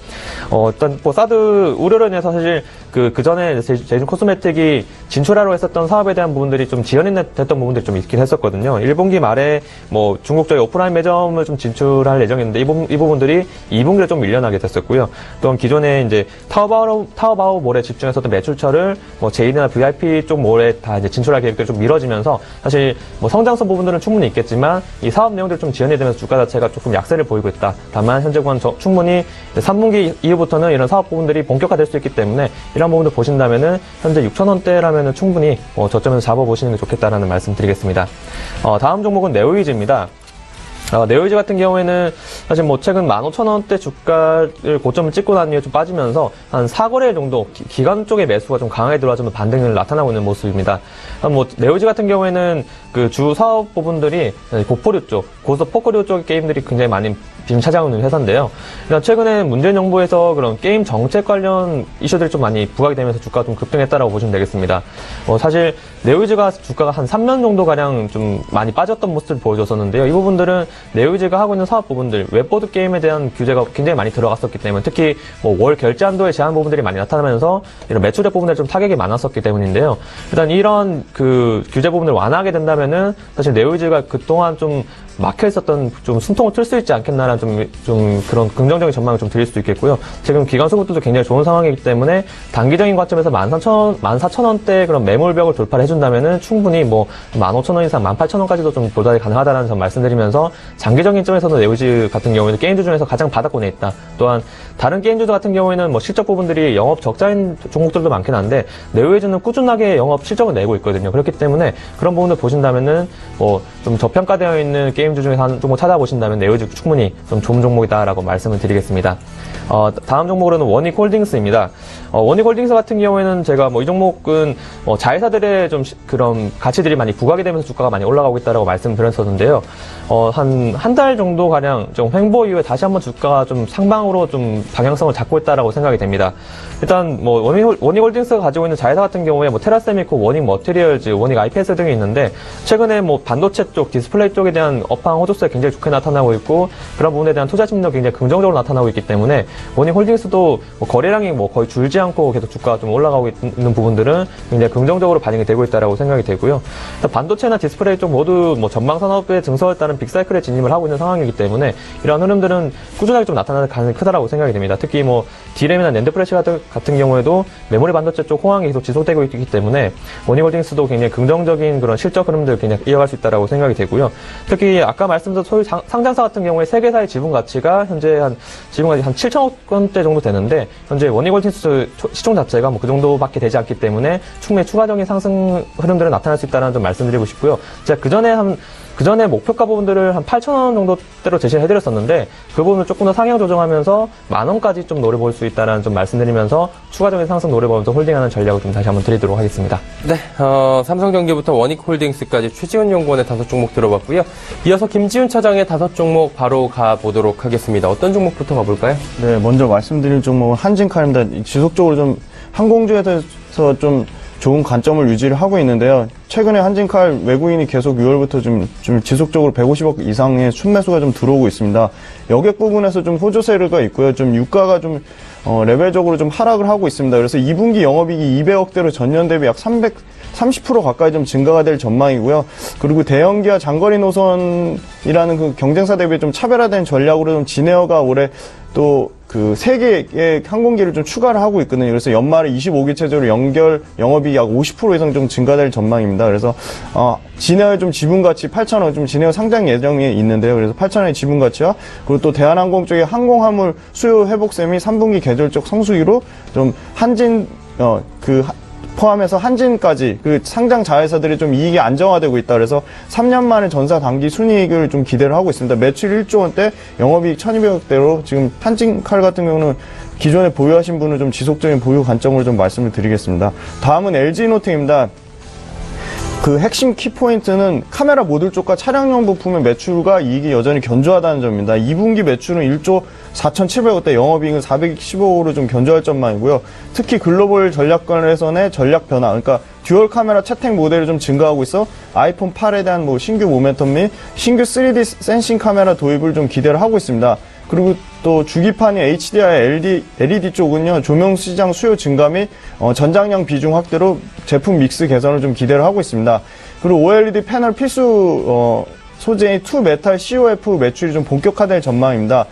일단 뭐 사드 우려로 인해서 사실 그 전에 제이준 코스메틱이 진출하려고 했었던 사업에 대한 부분들이 좀 지연이 됐던 부분들이 좀 있긴 했었거든요. 1분기 말에 뭐 중국 쪽에 오프라인 매점을 좀 진출할 예정이었는데 이 부분들이 2분기에 좀 밀려나게 됐었고요. 또한 기존에 이제 타오바오 몰에 집중했었던 매출처를 뭐 제인이나 VIP 쪽 몰에 다 이제 진출할 계획들이 좀 미뤄지면서 사실 뭐 성장성 부분들은 충분히 있겠지만 이 사업 내용들이 좀 지연이 되면서 주가 자체가 조금 약세를 보이고 있다. 다만 현재 구간 충분히 3분기 이후부터는 이런 사업 부분들이 본격화될 수 있기 때문에 이런 부분도 보신다면은 현재 6,000원대라면은 충분히 저점에서 잡아보시는 게 좋겠다라는 말씀 드리겠습니다. 다음 종목은 네오이즈입니다. 네오이즈 같은 경우에는 사실 뭐 최근 15,000원대 주가를 고점을 찍고 난 이후에 좀 빠지면서 한 4거래일 정도 기관 쪽의 매수가 좀 강하게 들어와서 반등을 나타나고 있는 모습입니다. 뭐 네오이즈 같은 경우에는 그 주 사업 부분들이 고포류 쪽, 고스톱 포커류 쪽의 게임들이 굉장히 많이 비중 차지하고 있는 회사인데요. 일단 최근에 문재인 정부에서 그런 게임 정책 관련 이슈들이 좀 많이 부각이 되면서 주가가 좀 급등했다라고 보시면 되겠습니다. 사실 네오이즈가 주가가 한 3년 정도 가량 좀 많이 빠졌던 모습을 보여줬었는데요. 이 부분들은 네오이즈가 하고 있는 사업 부분들, 웹보드 게임에 대한 규제가 굉장히 많이 들어갔었기 때문에 특히 월 결제 한도에 제한 부분들이 많이 나타나면서 이런 매출액 부분에 좀 타격이 많았었기 때문인데요. 일단 이런 그 규제 부분을 완화하게 된다면은 사실 네오이즈가 그동안 좀 막혀 있었던 좀 숨통을 틀 수 있지 않겠나라는 좀 그런 긍정적인 전망을 좀 드릴 수도 있겠고요. 지금 기관 수급도 굉장히 좋은 상황이기 때문에 단기적인 관점에서 14,000원대 그런 매물벽을 돌파를 해준다면은 충분히 15,000원 이상 18,000원까지도 좀 도달이 가능하다는 점 말씀드리면서 장기적인 점에서는 네오이즈 같은 경우에는 게임주 중에서 가장 바닥권에 있다. 또한 다른 게임주들 같은 경우에는 실적 부분들이 영업 적자인 종목들도 많긴 한데 네오이즈는 꾸준하게 영업 실적을 내고 있거든요. 그렇기 때문에 그런 부분을 보신다면은 좀 저평가되어 있는 게임주 중에서 한 종목 찾아보신다면 네오이즈 충분히 좀 좋은 종목이다라고 말씀을 드리겠습니다. 다음 종목으로는 원익홀딩스입니다. 원익홀딩스 같은 경우에는 제가 이 종목은 자회사들의 좀 그런 가치들이 많이 부각이 되면서 주가가 많이 올라가고 있다라고 말씀드렸었는데요. 한 달 정도 가량 좀 횡보 이후에 다시 한번 주가가 좀 상방으로 좀 방향성을 잡고 있다라고 생각이 됩니다. 일단 원익홀딩스가 가지고 있는 자회사 같은 경우에 테라세미코, 원익머티리얼즈, 원익 IPS 등이 있는데 최근에 반도체 쪽, 디스플레이 쪽에 대한 업황 호조세가 굉장히 좋게 나타나고 있고 그런 부분에 대한 투자 심리도 굉장히 긍정적으로 나타나고 있기 때문에 원익홀딩스도 거래량이 거의 줄지 않고 계속 주가가 좀 올라가고 있는 부분들은 굉장히 긍정적으로 반영이 되고 있다라고 생각이 되고요. 반도체나 디스플레이 쪽 모두 전방 산업의 증설에 따른 빅사이클에 진입을 하고 있는 상황이기 때문에 이러한 흐름들은 꾸준하게 좀 나타나는 가능성이 크다라고 생각이 됩니다. 특히 D램이나 낸드 플래시 같은 경우에도 메모리 반도체 쪽 호황이 계속 지속되고 있기 때문에 원익홀딩스도 굉장히 긍정적인 그런 실적 흐름들 굉장히 이어갈 수 있다라고 생각이 되고요. 특히 아까 말씀드린 소유 상장사 같은 경우에 세계사의 지분 가치가 현재 지분 가치 한 7천억 원대 정도 되는데 현재 원익홀딩스 시총 자체가 그 정도밖에 되지 않기 때문에 충분히 추가적인 상승 흐름들은 나타날 수 있다는 점 말씀드리고 싶고요. 제가 그 전에 목표가 부분들을 한 8,000원 정도대로 제시를 해드렸었는데 그 부분을 조금 더 상향 조정하면서 10,000원까지 좀 노려볼 수 있다는 점 말씀드리면서 추가적인 상승 노려보면서 홀딩하는 전략을 좀 다시 한번 드리도록 하겠습니다. 네, 삼성전기부터 원익홀딩스까지 최지훈 연구원의 5종목 들어봤고요. 이어서 김지훈 차장의 5종목 바로 가보도록 하겠습니다. 어떤 종목부터 가볼까요? 네, 먼저 말씀드릴 종목은 한진칼입니다. 지속적으로 좀 항공주에서 좀 좋은 관점을 유지를 하고 있는데요. 최근에 한진칼 외국인이 계속 6월부터 좀 지속적으로 150억 이상의 순매수가 좀 들어오고 있습니다. 여객 부분에서 좀 호조세가 있고요. 좀 유가가 좀 레벨적으로 좀 하락을 하고 있습니다. 그래서 2분기 영업이익이 200억대로 전년 대비 약 30% 가까이 좀 증가가 될 전망이고요. 그리고 대형기와 장거리 노선이라는 그 경쟁사 대비 좀 차별화된 전략으로 좀 진에어가 올해 또 그 3개의 항공기를 좀 추가를 하고 있거든요. 그래서 연말에 25기 체제로 연결 영업이익이 약 50% 이상 좀 증가될 전망입니다. 그래서 진에어의 좀 지분가치 8,000원 좀 진에어 상장 예정에 있는데요. 그래서 8,000원의 지분가치와 그리고 또 대한항공 쪽의 항공화물 수요 회복세 및 3분기 계절적 성수기로 좀 한진 포함해서 한진까지 그 상장 자회사들이 좀 이익이 안정화되고 있다. 그래서 3년 만에 전사 단기 순이익을 좀 기대를 하고 있습니다. 매출 1조 원대, 영업이익 1,200억대로 지금 한진칼 같은 경우는 기존에 보유하신 분은 좀 지속적인 보유 관점으로 좀 말씀을 드리겠습니다. 다음은 LG노텍입니다. 그 핵심 키포인트는 카메라 모듈 쪽과 차량용 부품의 매출과 이익이 여전히 견조하다는 점입니다. 2분기 매출은 1조 4,700억대, 영업이익은 415억으로 좀 견조할 전망이고요. 특히 글로벌 전략관에서의 전략 변화, 그러니까 듀얼 카메라 채택 모델이 좀 증가하고 있어 아이폰 8에 대한 신규 모멘텀 및 신규 3D 센싱 카메라 도입을 좀 기대를 하고 있습니다. 그리고 또 주기판이 HDR, LED 쪽은요, 조명 시장 수요 증가 및 전장량 비중 확대로 제품 믹스 개선을 좀 기대를 하고 있습니다. 그리고 OLED 패널 필수 소재인 투메탈 COF 매출이 좀 본격화될 전망입니다.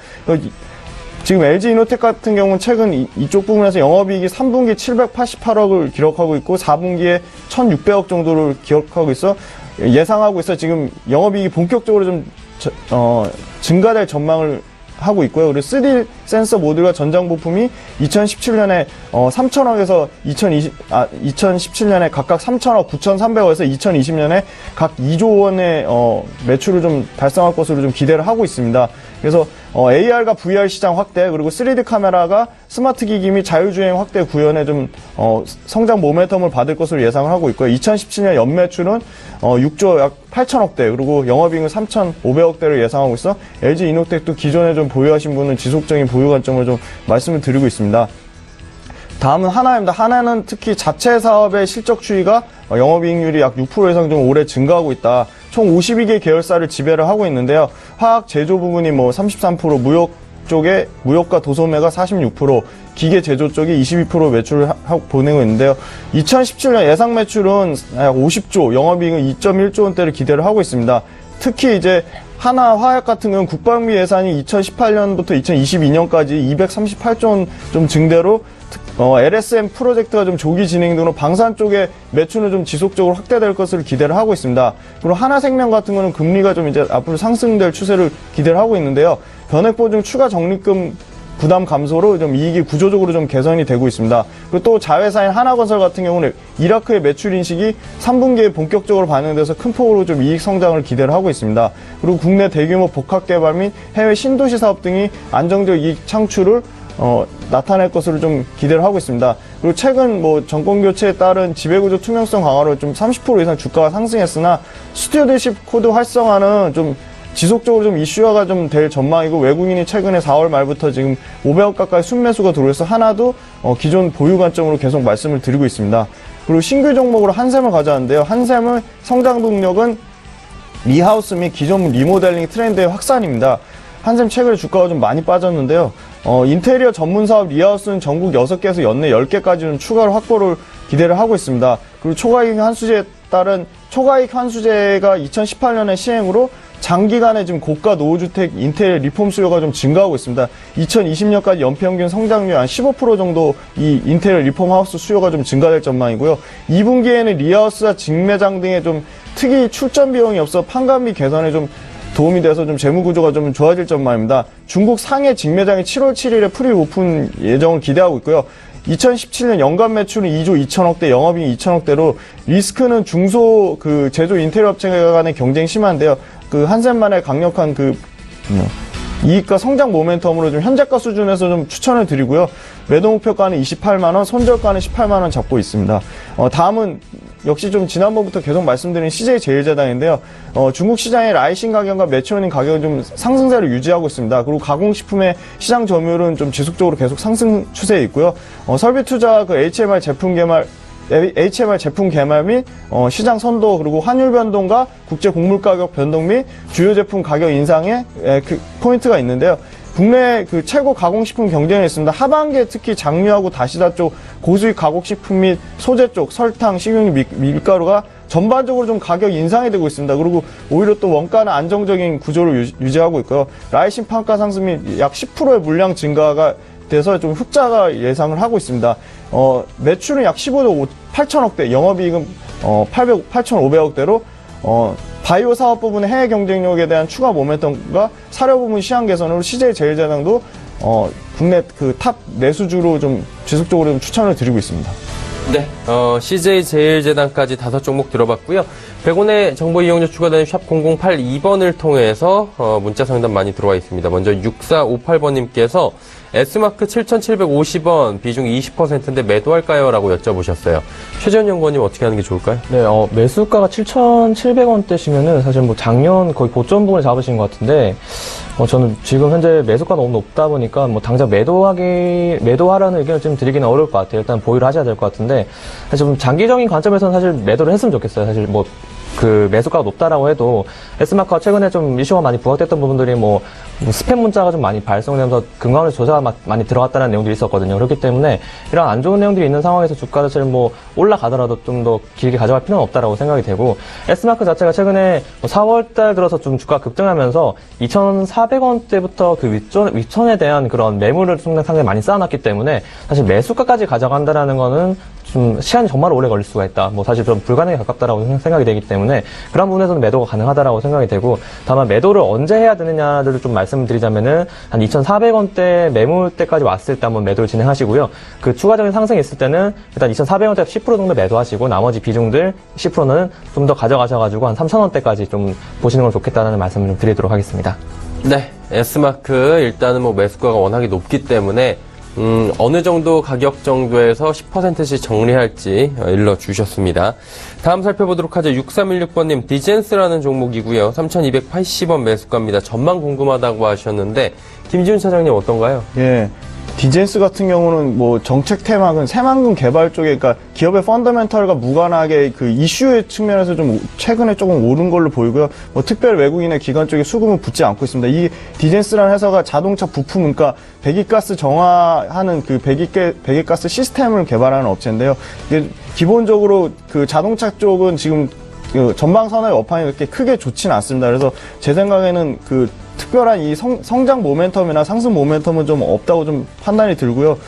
지금 LG이노텍 같은 경우는 최근 이쪽 부분에서 영업이익이 3분기 788억을 기록하고 있고 4분기에 1,600억 정도를 기록하고 있어 예상하고 있어 지금 영업이익이 본격적으로 좀 증가될 전망을 하고 있고요. 그리고 센서 모듈과 전장 부품이 2017년에 3천억에서 2017년에 각각 3천억 9,300억에서 2020년에 각 2조 원의 매출을 좀 달성할 것으로 좀 기대를 하고 있습니다. 그래서 AR과 VR 시장 확대, 그리고 3D 카메라가 스마트 기기 및 자율주행 확대 구현에 좀 성장 모멘텀을 받을 것으로 예상을 하고 있고요. 2017년 연매출은 6조 약 8천억대, 그리고 영업이익은 3,500억대를 예상하고 있어 LG 이노텍도 기존에 좀 보유하신 분은 지속적인 보유 관점을 좀 말씀을 드리고 있습니다. 다음은 하나입니다. 하나는 특히 자체 사업의 실적 추이가 영업이익률이 약 6% 이상 좀 올해 증가하고 있다. 총 52개 계열사를 지배를 하고 있는데요. 화학 제조 부분이 33%, 무역 쪽에 무역과 도소매가 46%, 기계 제조 쪽이 22% 매출을 보내고 있는데요. 2017년 예상 매출은 약 50조, 영업이익은 2.1조 원대를 기대를 하고 있습니다. 특히 이제 하나화학 같은 경우는 국방비 예산이 2018년부터 2022년까지 238조 원 좀 증대로 LSM 프로젝트가 좀 조기 진행 등으로 방산 쪽의 매출은 좀 지속적으로 확대될 것을 기대를 하고 있습니다. 그리고 하나생명 같은 경우는 금리가 좀 이제 앞으로 상승될 추세를 기대를 하고 있는데요. 변액보증 추가 적립금 부담 감소로 좀 이익이 구조적으로 좀 개선이 되고 있습니다. 그리고 또 자회사인 하나건설 같은 경우는 이라크의 매출 인식이 3분기에 본격적으로 반영돼서 큰 폭으로 좀 이익 성장을 기대를 하고 있습니다. 그리고 국내 대규모 복합 개발 및 해외 신도시 사업 등이 안정적 이익 창출을 나타낼 것으로 좀 기대를 하고 있습니다. 그리고 최근 정권 교체에 따른 지배구조 투명성 강화로 좀 30% 이상 주가가 상승했으나 스튜어드십 코드 활성화는 좀 지속적으로 좀 이슈화가 좀 될 전망이고, 외국인이 최근에 4월 말부터 지금 500억 가까이 순매수가 들어와서 하나도 기존 보유 관점으로 계속 말씀을 드리고 있습니다. 그리고 신규 종목으로 한샘을 가져왔는데요. 한샘의 성장 동력은 리하우스 및 기존 리모델링 트렌드의 확산입니다. 한샘 최근에 주가가 좀 많이 빠졌는데요. 인테리어 전문 사업 리하우스는 전국 6개에서 연내 10개까지는 추가로 확보를 기대를 하고 있습니다. 그리고 초과이익 환수제에 따른 초과이익 환수제가 2018년에 시행으로 장기간에 지금 고가 노후주택 인테리어 리폼 수요가 좀 증가하고 있습니다. 2020년까지 연평균 성장률 한 15% 정도 이 인테리어 리폼 하우스 수요가 좀 증가될 전망이고요. 2분기에는 리하우스와 직매장 등의 좀 특이 출전 비용이 없어 판관비 개선에 좀 도움이 돼서 좀 재무 구조가 좀 좋아질 전망입니다. 중국 상해 직매장이 7월 7일에 프리 오픈 예정을 기대하고 있고요. 2017년 연간 매출은 2조 2천억대, 영업이익 2천억대로 리스크는 중소 제조 인테리어 업체 간의 경쟁이 심한데요. 한샘만의 강력한 이익과 성장 모멘텀으로 좀 현재가 수준에서 좀 추천을 드리고요. 매도 목표가는 28만원, 손절가는 18만원 잡고 있습니다. 다음은 역시 좀 지난번부터 계속 말씀드린 CJ제일제당인데요. 중국 시장의 라이신 가격과 메치오닌 가격은 좀 상승세를 유지하고 있습니다. 그리고 가공식품의 시장 점유율은 좀 지속적으로 계속 상승 추세에 있고요. 설비 투자, HMR 제품 개발 및 시장 선도, 그리고 환율 변동과 국제 곡물 가격 변동 및 주요 제품 가격 인상에 포인트가 있는데요. 국내 최고 가공식품 경쟁이 있습니다. 하반기에 특히 장류하고 다시다 쪽 고수익 가공식품 및 소재 쪽 설탕, 식용유, 밀가루가 전반적으로 좀 가격 인상이 되고 있습니다. 그리고 오히려 또 원가는 안정적인 구조를 유지하고 있고요. 라이신 판가 상승 및 약 10%의 물량 증가가 돼서 좀 흑자가 예상을 하고 있습니다. 매출은 약 15조 8천억대, 영업이익은 8,500억대로 바이오 사업 부분의 해외 경쟁력에 대한 추가 모멘텀과 사료 부분 시장 개선으로 CJ제일제당도 국내 탑 내수주로 좀 지속적으로 좀 추천을 드리고 있습니다. 네, CJ제일제당까지 5종목 들어봤고요. 100원의 정보 이용료 추가되는 샵 0082번을 통해서 문자 상담 많이 들어와 있습니다. 먼저 6458번님께서 S마크 7,750원, 비중 20%인데 매도할까요? 라고 여쭤보셨어요. 최재현 연구원님 어떻게 하는 게 좋을까요? 네, 매수가가 7,700원대시면은 사실 작년 거의 고점 부분을 잡으신 것 같은데, 저는 지금 현재 매수가가 너무 높다 보니까 당장 매도하라는 의견을 좀 드리기는 어려울 것 같아요. 일단 보유를 하셔야 될 것 같은데, 사실 좀 장기적인 관점에서는 사실 매도를 했으면 좋겠어요. 사실 매수가가 높다라고 해도 S마크가 최근에 좀 이슈가 많이 부각됐던 부분들이 스팸 문자가 좀 많이 발송되면서 금감원 조사가 많이 들어갔다는 내용들이 있었거든요. 그렇기 때문에 이런 안 좋은 내용들이 있는 상황에서 주가 자체를 올라가더라도 좀 더 길게 가져갈 필요는 없다라고 생각이 되고, S마크 자체가 최근에 4월달 들어서 좀 주가 급등하면서 2,400원대부터 위천에 대한 그런 매물을 상당히 많이 쌓아놨기 때문에 사실 매수가까지 가져간다라는 거는 좀 시간이 정말 오래 걸릴 수가 있다. 뭐 사실 좀 불가능에 가깝다라고 생각이 되기 때문에 그런 부분에서는 매도가 가능하다라고 생각이 되고, 다만 매도를 언제 해야 되느냐를 좀 말씀드리자면은 한 2,400원대 매물대까지 왔을 때 한번 매도를 진행하시고요. 그 추가적인 상승이 있을 때는 일단 2,400원대 10% 정도 매도하시고 나머지 비중들 10%는 좀 더 가져가셔가지고 한 3,000원대까지 좀 보시는 걸 좋겠다는 말씀을 좀 드리도록 하겠습니다. 네, S마크 일단은 뭐 매수가가 워낙에 높기 때문에 어느 정도 가격 정도에서 10%씩 정리할지 일러주셨습니다. 다음 살펴보도록 하죠. 6316번님, 디젠스라는 종목이고요. 3,280원 매수가입니다. 전망 궁금하다고 하셨는데 김지훈 차장님 어떤가요? 예. 디젠스 같은 경우는 뭐 정책 테마는 새만금 개발 쪽에, 그러니까 기업의 펀더멘털과 무관하게 그 이슈의 측면에서 좀 최근에 조금 오른 걸로 보이고요. 뭐 특별 외국인의 기관 쪽에 수급은 붙지 않고 있습니다. 이 디젠스라는 회사가 자동차 부품, 그러니까 배기가스 정화하는 그 배기가스 시스템을 개발하는 업체인데요. 이게 기본적으로 그 자동차 쪽은 지금 그 전방 산업의 업황이 그렇게 크게 좋지는 않습니다. 그래서 제 생각에는 그 특별한 이 성장 모멘텀이나 상승 모멘텀은 좀 없다고 좀 판단이 들고요.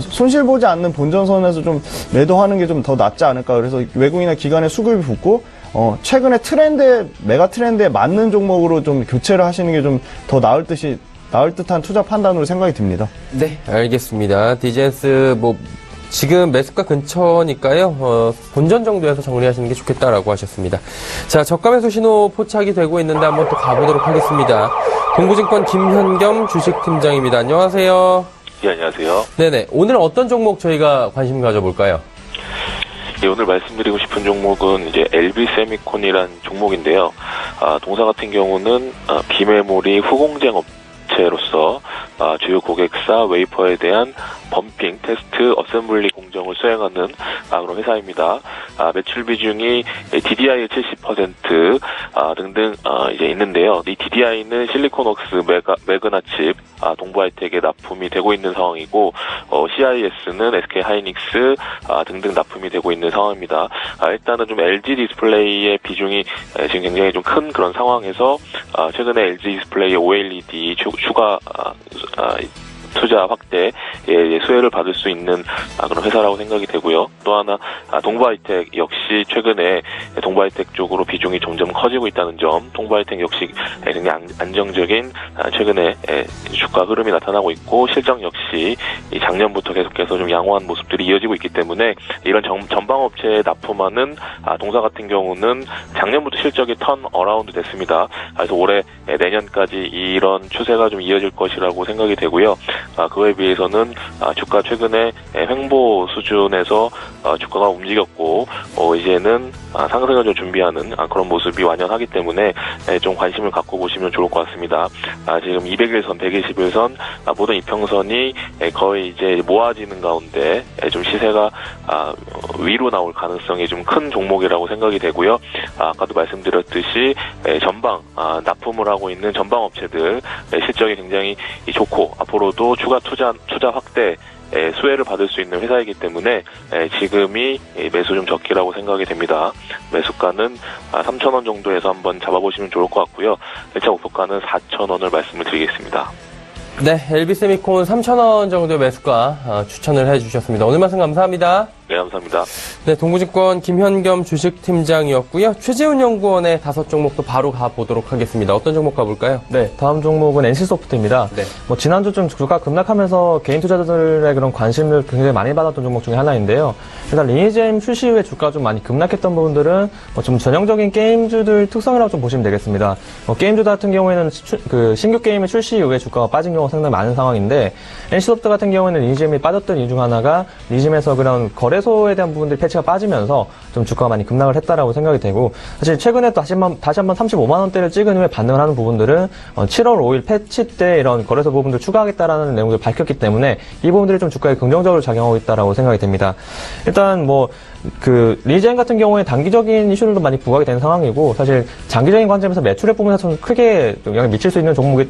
손실 보지 않는 본전선에서 좀 매도하는 게 좀 더 낫지 않을까. 그래서 외국인이나 기관의 수급이 붙고, 최근에 메가 트렌드에 맞는 종목으로 좀 교체를 하시는 게 좀 더 나을 듯한 투자 판단으로 생각이 듭니다. 네, 알겠습니다. 디젠스 지금 매수가 근처니까요. 본전 정도에서 정리하시는 게 좋겠다라고 하셨습니다. 자, 저가 매수 신호 포착이 되고 있는데 한번 또 가보도록 하겠습니다. 동부증권 김현겸 주식팀장입니다. 안녕하세요. 예, 안녕하세요. 네네. 오늘 어떤 종목 저희가 관심 가져볼까요? 예, 오늘 말씀드리고 싶은 종목은 이제 LB세미콘이란 종목인데요. 동사 같은 경우는 비메모리 후공정 업체로서 주요 고객사 웨이퍼에 대한 범핑, 테스트, 어셈블리 공정을 수행하는 그런 회사입니다. 매출 비중이 DDI의 70% 등등 이제 있는데요. 이 DDI는 실리콘웍스, 매그나 칩, 동부하이텍에 납품이 되고 있는 상황이고, CIS는 SK 하이닉스 등등 납품이 되고 있는 상황입니다. 일단은 좀 LG 디스플레이의 비중이 지금 굉장히 좀 큰 그런 상황에서 최근에 LG 디스플레이 OLED 추가 투자 확대에 수혜를 받을 수 있는 그런 회사라고 생각이 되고요. 또 하나 동부하이텍 역시 최근에 동부하이텍 쪽으로 비중이 점점 커지고 있다는 점, 동부하이텍 역시 굉장히 안정적인 최근에 주가 흐름이 나타나고 있고, 실적 역시 작년부터 계속해서 좀 양호한 모습들이 이어지고 있기 때문에 이런 전방업체에 납품하는 동사 같은 경우는 작년부터 실적이 턴 어라운드 됐습니다. 그래서 올해 내년까지 이런 추세가 좀 이어질 것이라고 생각이 되고요. 그거에 비해서는 주가 최근에 횡보 수준에서 주가가 움직였고, 이제는 상승을 좀 준비하는 그런 모습이 완연하기 때문에 좀 관심을 갖고 보시면 좋을 것 같습니다. 지금 200일선, 120일선 모든 이평선이 거의 이제 모아지는 가운데 좀 시세가 위로 나올 가능성이 좀 큰 종목이라고 생각이 되고요. 아까도 말씀드렸듯이 전방 납품을 하고 있는 전방 업체들 실적이 굉장히 좋고, 앞으로도 추가 투자 확대 수혜를 받을 수 있는 회사이기 때문에 지금이 매수 좀 적기라고 생각이 됩니다. 매수가는 3,000원 정도에서 한번 잡아보시면 좋을 것 같고요. 1차 목표가는 4,000원을 말씀을 드리겠습니다. 네, LB세미콘 3,000원 정도의 매수가 추천을 해주셨습니다. 오늘 말씀 감사합니다. 네, 감사합니다. 네, 동부증권 김현겸 주식팀장이었고요. 최재훈 연구원의 5종목도 바로 가보도록 하겠습니다. 어떤 종목 가볼까요? 네, 다음 종목은 NC소프트입니다. 네. 지난주 좀 주가 급락하면서 개인 투자자들의 그런 관심을 굉장히 많이 받았던 종목 중에 하나인데요. 일단 리니지엠 출시 후에 주가가 좀 많이 급락했던 부분들은 좀 전형적인 게임주들 특성이라고 좀 보시면 되겠습니다. 게임주 같은 경우에는 그 신규 게임의 출시 이후에 주가가 빠진 경우가 상당히 많은 상황인데, NC소프트 같은 경우에는 리니지엠이 빠졌던 이유 중 하나가 리니지엠에서 그런 거래소에 대한 부분들이 패치가 빠지면서 좀 주가가 많이 급락을 했다라고 생각이 되고, 사실 최근에 또 다시 한번 35만 원대를 찍은 후에 반등을 하는 부분들은 7월 5일 패치 때 이런 거래소 부분들 추가하겠다라는 내용을 밝혔기 때문에 이 부분들이 좀 주가에 긍정적으로 작용하고 있다라고 생각이 됩니다. 일단 리니지엠 같은 경우에 단기적인 이슈들도 많이 부각이 되는 상황이고, 사실 장기적인 관점에서 매출액 부분에서 좀 크게 영향을 미칠 수 있는 종목이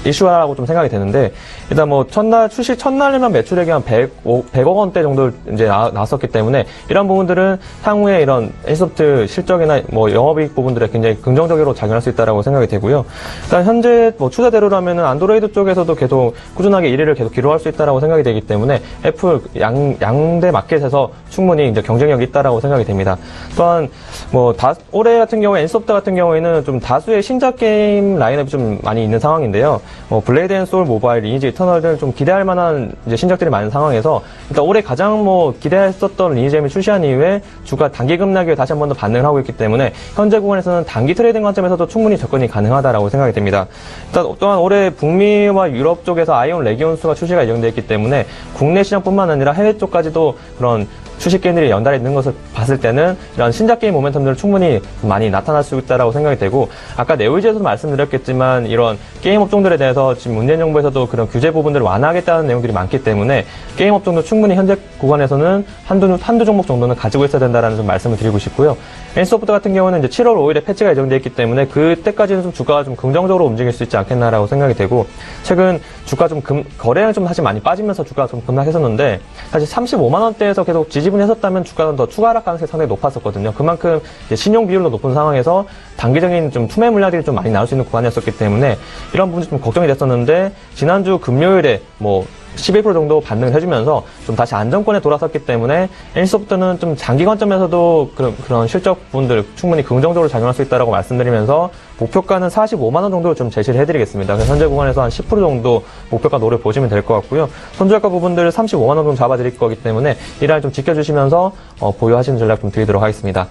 이슈라고 좀 생각이 되는데, 일단 뭐 출시 첫날에만 매출액이 한 100억 원대 정도 이제 나왔었기 때문에 이런 부분들은 향후에 이런 NC소프트 실적이나 뭐 영업이익 부분들에 굉장히 긍정적으로 작용할 수 있다라고 생각이 되고요. 일단 현재 뭐 추세대로라면은 안드로이드 쪽에서도 계속 꾸준하게 1위를 계속 기록할 수 있다라고 생각이 되기 때문에 애플 양대 마켓에서 충분히 이제 경쟁력이 있다라고 생각이 됩니다. 또한 뭐 올해 같은 경우에 NC소프트 같은 경우에는 좀 다수의 신작 게임 라인업이 좀 많이 있는 상황인데요. 블레이드 앤 소울 모바일, 리니지 이터널 등 좀 기대할 만한 이제 신작들이 많은 상황에서 일단 올해 가장 뭐 기대했었던 리니지 M이 출시한 이후에 주가 단기 급락에 다시 한 번 더 반응을 하고 있기 때문에 현재 구간에서는 단기 트레이딩 관점에서도 충분히 접근이 가능하다라고 생각이 됩니다. 일단 또한 올해 북미와 유럽 쪽에서 아이온 레기온스가 출시가 예정되어 있기 때문에 국내 시장뿐만 아니라 해외 쪽까지도 그런 출시 게임들이 연달아 있는 것을 봤을 때는 이런 신작 게임 모멘텀들을 충분히 많이 나타날 수 있다라고 생각이 되고, 아까 네오이즈에서도 말씀드렸겠지만 이런 게임 업종들에 대해서 지금 문재인 정부에서도 그런 규제 부분들을 완화하겠다는 내용들이 많기 때문에 게임 업종도 충분히 현재 구간에서는 한두 종목 정도는 가지고 있어야 된다라는 좀 말씀을 드리고 싶고요. NC소프트 같은 경우는 이제 7월 5일에 패치가 예정되어 있기 때문에 그때까지는 좀 주가가 좀 긍정적으로 움직일 수 있지 않겠나라고 생각이 되고, 최근 주가 좀 거래량이 좀 사실 많이 빠지면서 주가가 좀 급락했었는데 사실 35만 원대에서 계속 지지분했었다면 주가는 더 추가 하락 가능성이 상당히 높았었거든요. 그만큼 이제 신용 비율도 높은 상황에서 단기적인 좀 투매 물량들이 좀 많이 나올 수 있는 구간이었었기 때문에 이런 부분이 좀 걱정이 됐었는데, 지난주 금요일에 뭐 11% 정도 반등을 해주면서 좀 다시 안정권에 돌아섰기 때문에 NC소프트는 좀 장기 관점에서도 그런 실적 부분들 충분히 긍정적으로 작용할 수 있다라고 말씀드리면서 목표가는 45만 원 정도 좀 제시를 해드리겠습니다. 그래서 현재 구간에서 한 10% 정도 목표가 노려보시면 될 것 같고요. 손절가 부분들을 35만 원 정도 잡아드릴 거기 때문에 이 라인 좀 지켜주시면서 보유하시는 전략 좀 드리도록 하겠습니다.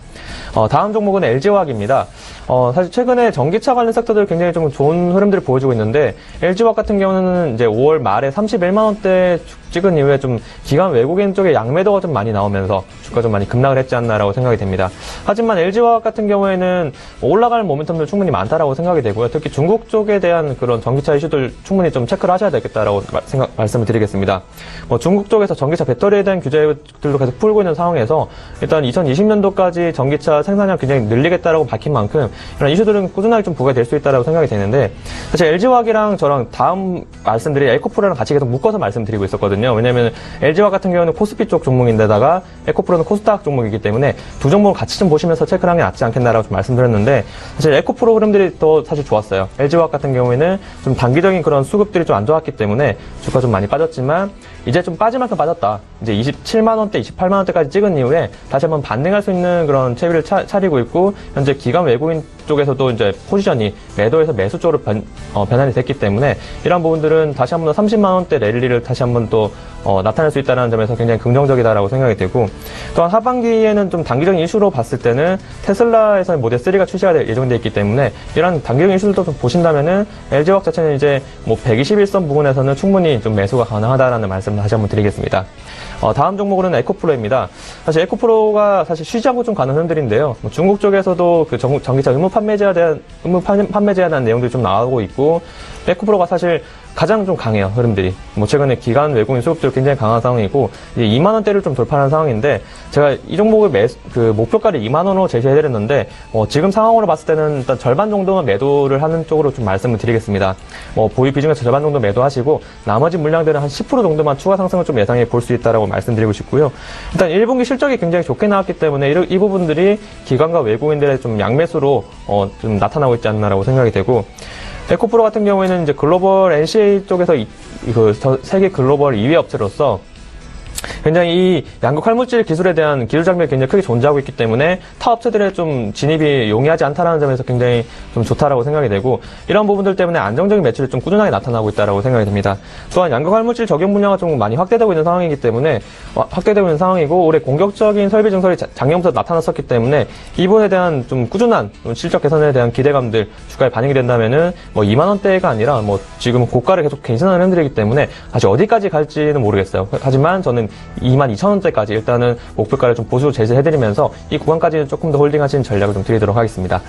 다음 종목은 LG화학입니다. 사실 최근에 전기차 관련 섹터들 굉장히 좀 좋은 흐름들을 보여주고 있는데, LG화학 같은 경우는 이제 5월 말에 31만 원대 찍은 이후에 좀 기관 외국인 쪽에 양매도가 좀 많이 나오면서 주가 좀 많이 급락을 했지 않나라고 생각이 됩니다. 하지만 LG화학 같은 경우에는 올라갈 모멘텀들 충분히 많다라고 생각이 되고요. 특히 중국 쪽에 대한 그런 전기차 이슈들 충분히 좀 체크를 하셔야 되겠다라고 말씀을 드리겠습니다. 중국 쪽에서 전기차 배터리에 대한 규제들도 계속 풀고 있는 상황에서 일단 2020년도까지 전기차 생산량 굉장히 늘리겠다라고 밝힌 만큼 이런 이슈들은 꾸준하게 좀 부각이 될 수 있다라고 생각이 되는데, 사실 LG화학이랑 저랑 다음 말씀드린 에코프로랑 같이 계속 묶어서 말씀드리고 있었거든요. 왜냐면 LG화학 같은 경우는 코스피 쪽 종목인데다가 에코프로는 코스닥 종목이기 때문에 두 종목을 같이 좀 보시면서 체크를 하는 게 낫지 않겠나라고 좀 말씀드렸는데, 사실 에코프로 흐름들이 더 사실 좋았어요. LG화학 같은 경우에는 좀 단기적인 그런 수급들이 좀 안 좋았기 때문에 주가 좀 많이 빠졌지만 이제 좀 빠질 만큼 빠졌다. 이제 27만 원대, 28만 원대까지 찍은 이후에 다시 한번 반등할 수 있는 그런 채비를 차리고 있고, 현재 기관 외국인 쪽에서도 이제 포지션이 매도에서 매수 쪽으로 변환이 됐기 때문에 이런 부분들은 다시 한번 더 30만 원대 랠리를 다시 한번 또 나타낼 수 있다는 점에서 굉장히 긍정적이다라고 생각이 되고, 또한 하반기에는 좀 단기적인 이슈로 봤을 때는 테슬라에서 모델 3가 출시가 예정되어 있기 때문에 이런 단기적인 이슈들도 좀 보신다면은 LG화학 자체는 이제 뭐 121선 부분에서는 충분히 좀 매수가 가능하다라는 말씀을 다시 한번 드리겠습니다. 다음 종목으로는 에코프로입니다. 사실 에코프로가 사실 쉬지 않고 좀 가는 흐름들인데요. 중국 쪽에서도 그 전기차 의무 판매제에 대한 내용들이 좀 나오고 있고, 에코프로가 사실 가장 좀 강해요, 흐름들이. 최근에 기관 외국인 수급도 굉장히 강한 상황이고, 이제 2만 원대를 좀 돌파하는 상황인데, 제가 이 종목의 목표가를 2만 원으로 제시해드렸는데, 지금 상황으로 봤을 때는 일단 절반 정도만 매도를 하는 쪽으로 좀 말씀을 드리겠습니다. 보유 비중에서 절반 정도 매도하시고, 나머지 물량들은 한 10% 정도만 추가 상승을 좀 예상해 볼 수 있다라고 말씀드리고 싶고요. 일단 1분기 실적이 굉장히 좋게 나왔기 때문에 이 부분들이 기관과 외국인들의 좀 양매수로 좀 나타나고 있지 않나라고 생각이 되고, 에코프로 같은 경우에는 이제 글로벌 NCA 쪽에서 세계 글로벌 2위 업체로서 굉장히 이 양극 활물질 기술에 대한 기술 장벽이 굉장히 크게 존재하고 있기 때문에 타 업체들의 좀 진입이 용이하지 않다는 점에서 굉장히 좀 좋다라고 생각이 되고, 이런 부분들 때문에 안정적인 매출이 좀 꾸준하게 나타나고 있다라고 생각이 됩니다. 또한 양극 활물질 적용 분야가 좀 많이 확대되고 있는 상황이고, 올해 공격적인 설비 증설이 작년부터 나타났었기 때문에 이 부분에 대한 좀 꾸준한 실적 개선에 대한 기대감들 주가에 반영이 된다면은 2만 원대가 아니라 지금 고가를 계속 갱신하는 흐름들이기 때문에 사실 어디까지 갈지는 모르겠어요. 하지만 저는 22,000원대까지 일단은 목표가를 좀 보수로 제시해드리면서 이 구간까지는 조금 더 홀딩하시는 전략을 좀 드리도록 하겠습니다.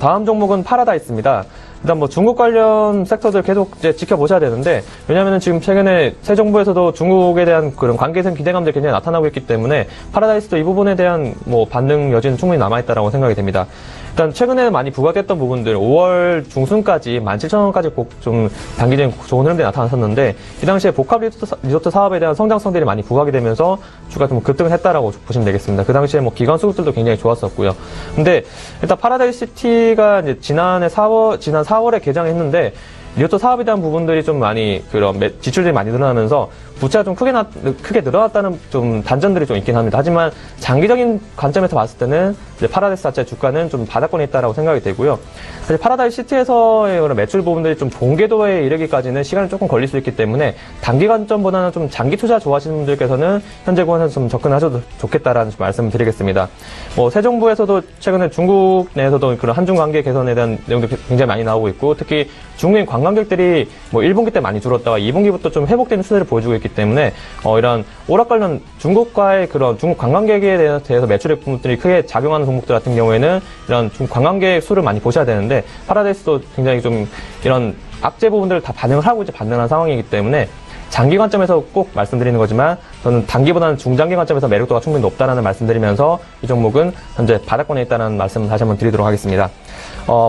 다음 종목은 파라다이스입니다. 일단 뭐 중국 관련 섹터들 계속 이제 지켜보셔야 되는데, 왜냐면은 지금 최근에 새 정부에서도 중국에 대한 그런 관계성 기대감들이 굉장히 나타나고 있기 때문에 파라다이스도 이 부분에 대한 뭐 반등 여지는 충분히 남아있다라고 생각이 됩니다. 일단 최근에 많이 부각됐던 부분들 5월 중순까지 17,000원까지 좀 단기적인 좋은 흐름들이 나타났었는데, 이 당시에 복합 리조트 사업에 대한 성장성들이 많이 부각이 되면서 주가 좀 급등을 했다라고 보시면 되겠습니다. 그 당시에 뭐 기관 수급들도 굉장히 좋았었고요. 근데 일단 파라다이스 시티가 이제 지난 4월에 개장했는데, 리조트 사업에 대한 부분들이 좀 많이 그런 지출들이 많이 늘어나면서 부채가 좀 크게 늘어났다는 좀 단점들이 좀 있긴 합니다. 하지만 장기적인 관점에서 봤을 때는 이제 파라다이스 자체 주가는 좀 바닥권에 있다라고 생각이 되고요. 사실 파라다이스 시티에서의 그런 매출 부분들이 좀 본궤도에 이르기까지는 시간이 조금 걸릴 수 있기 때문에 단기 관점보다는 좀 장기 투자 좋아하시는 분들께서는 현재 구간에서 좀 접근하셔도 좋겠다라는 좀 말씀을 드리겠습니다. 뭐 새 정부에서도 최근에 중국 내에서도 그런 한중 관계 개선에 대한 내용도 굉장히 많이 나오고 있고, 특히 중국인 관광객들이 뭐 1분기 때 많이 줄었다가 2분기부터 좀 회복되는 추세를 보여주고 있기 때문에 이런 오락 관련 중국과의 그런 중국 관광객에 대해서 매출액 부분들이 크게 작용하는 종목들 같은 경우에는 이런 중국 관광객 수를 많이 보셔야 되는데, 파라다이스도 굉장히 좀 이런 악재 부분들을 다 반영을 하고 이제 반등한 상황이기 때문에 장기 관점에서 꼭 말씀드리는 거지만 저는 단기보다는 중장기 관점에서 매력도가 충분히 높다라는 말씀드리면서 이 종목은 현재 바닥권에 있다는 말씀을 다시 한번 드리도록 하겠습니다.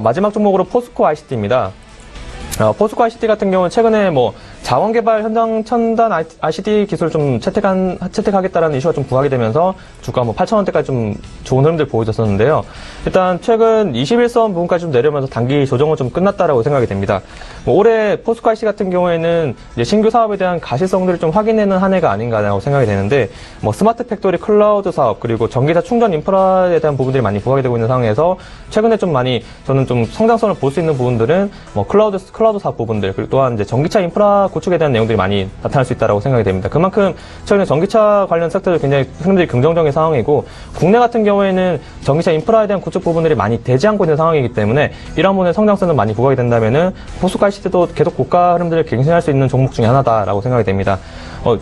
마지막 종목으로 포스코 ICT입니다. 포스코 ICT 같은 경우는 최근에 뭐 자원개발 현장 첨단 ICT 기술을 좀 채택하겠다라는 이슈가 좀 부각이 되면서 주가 뭐 8,000원대까지 좀 좋은 흐름들 보여줬었는데요. 일단 최근 21선 부분까지 좀 내려오면서 단기 조정은 좀 끝났다라고 생각이 됩니다. 뭐 올해 포스코 ICT 같은 경우에는 이제 신규 사업에 대한 가시성들을 좀 확인하는 한 해가 아닌가라고 생각이 되는데, 뭐 스마트 팩토리 클라우드 사업 그리고 전기차 충전 인프라에 대한 부분들이 많이 부각이 되고 있는 상황에서 최근에 좀 많이 저는 좀 성장성을 볼 수 있는 부분들은 뭐 클라우드 사업 부분들, 그리고 또한 이제 전기차 인프라 구축에 대한 내용들이 많이 나타날 수 있다고 생각이 됩니다. 그만큼 최근에 전기차 관련 섹터도 굉장히 흐름들이 긍정적인 상황이고, 국내 같은 경우에는 전기차 인프라에 대한 구축 부분들이 많이 되지 않고 있는 상황이기 때문에 이러한 부분의 성장성은 많이 부각이 된다면은 포스코 ICT도 계속 고가 흐름들을 갱신할 수 있는 종목 중에 하나다라고 생각이 됩니다.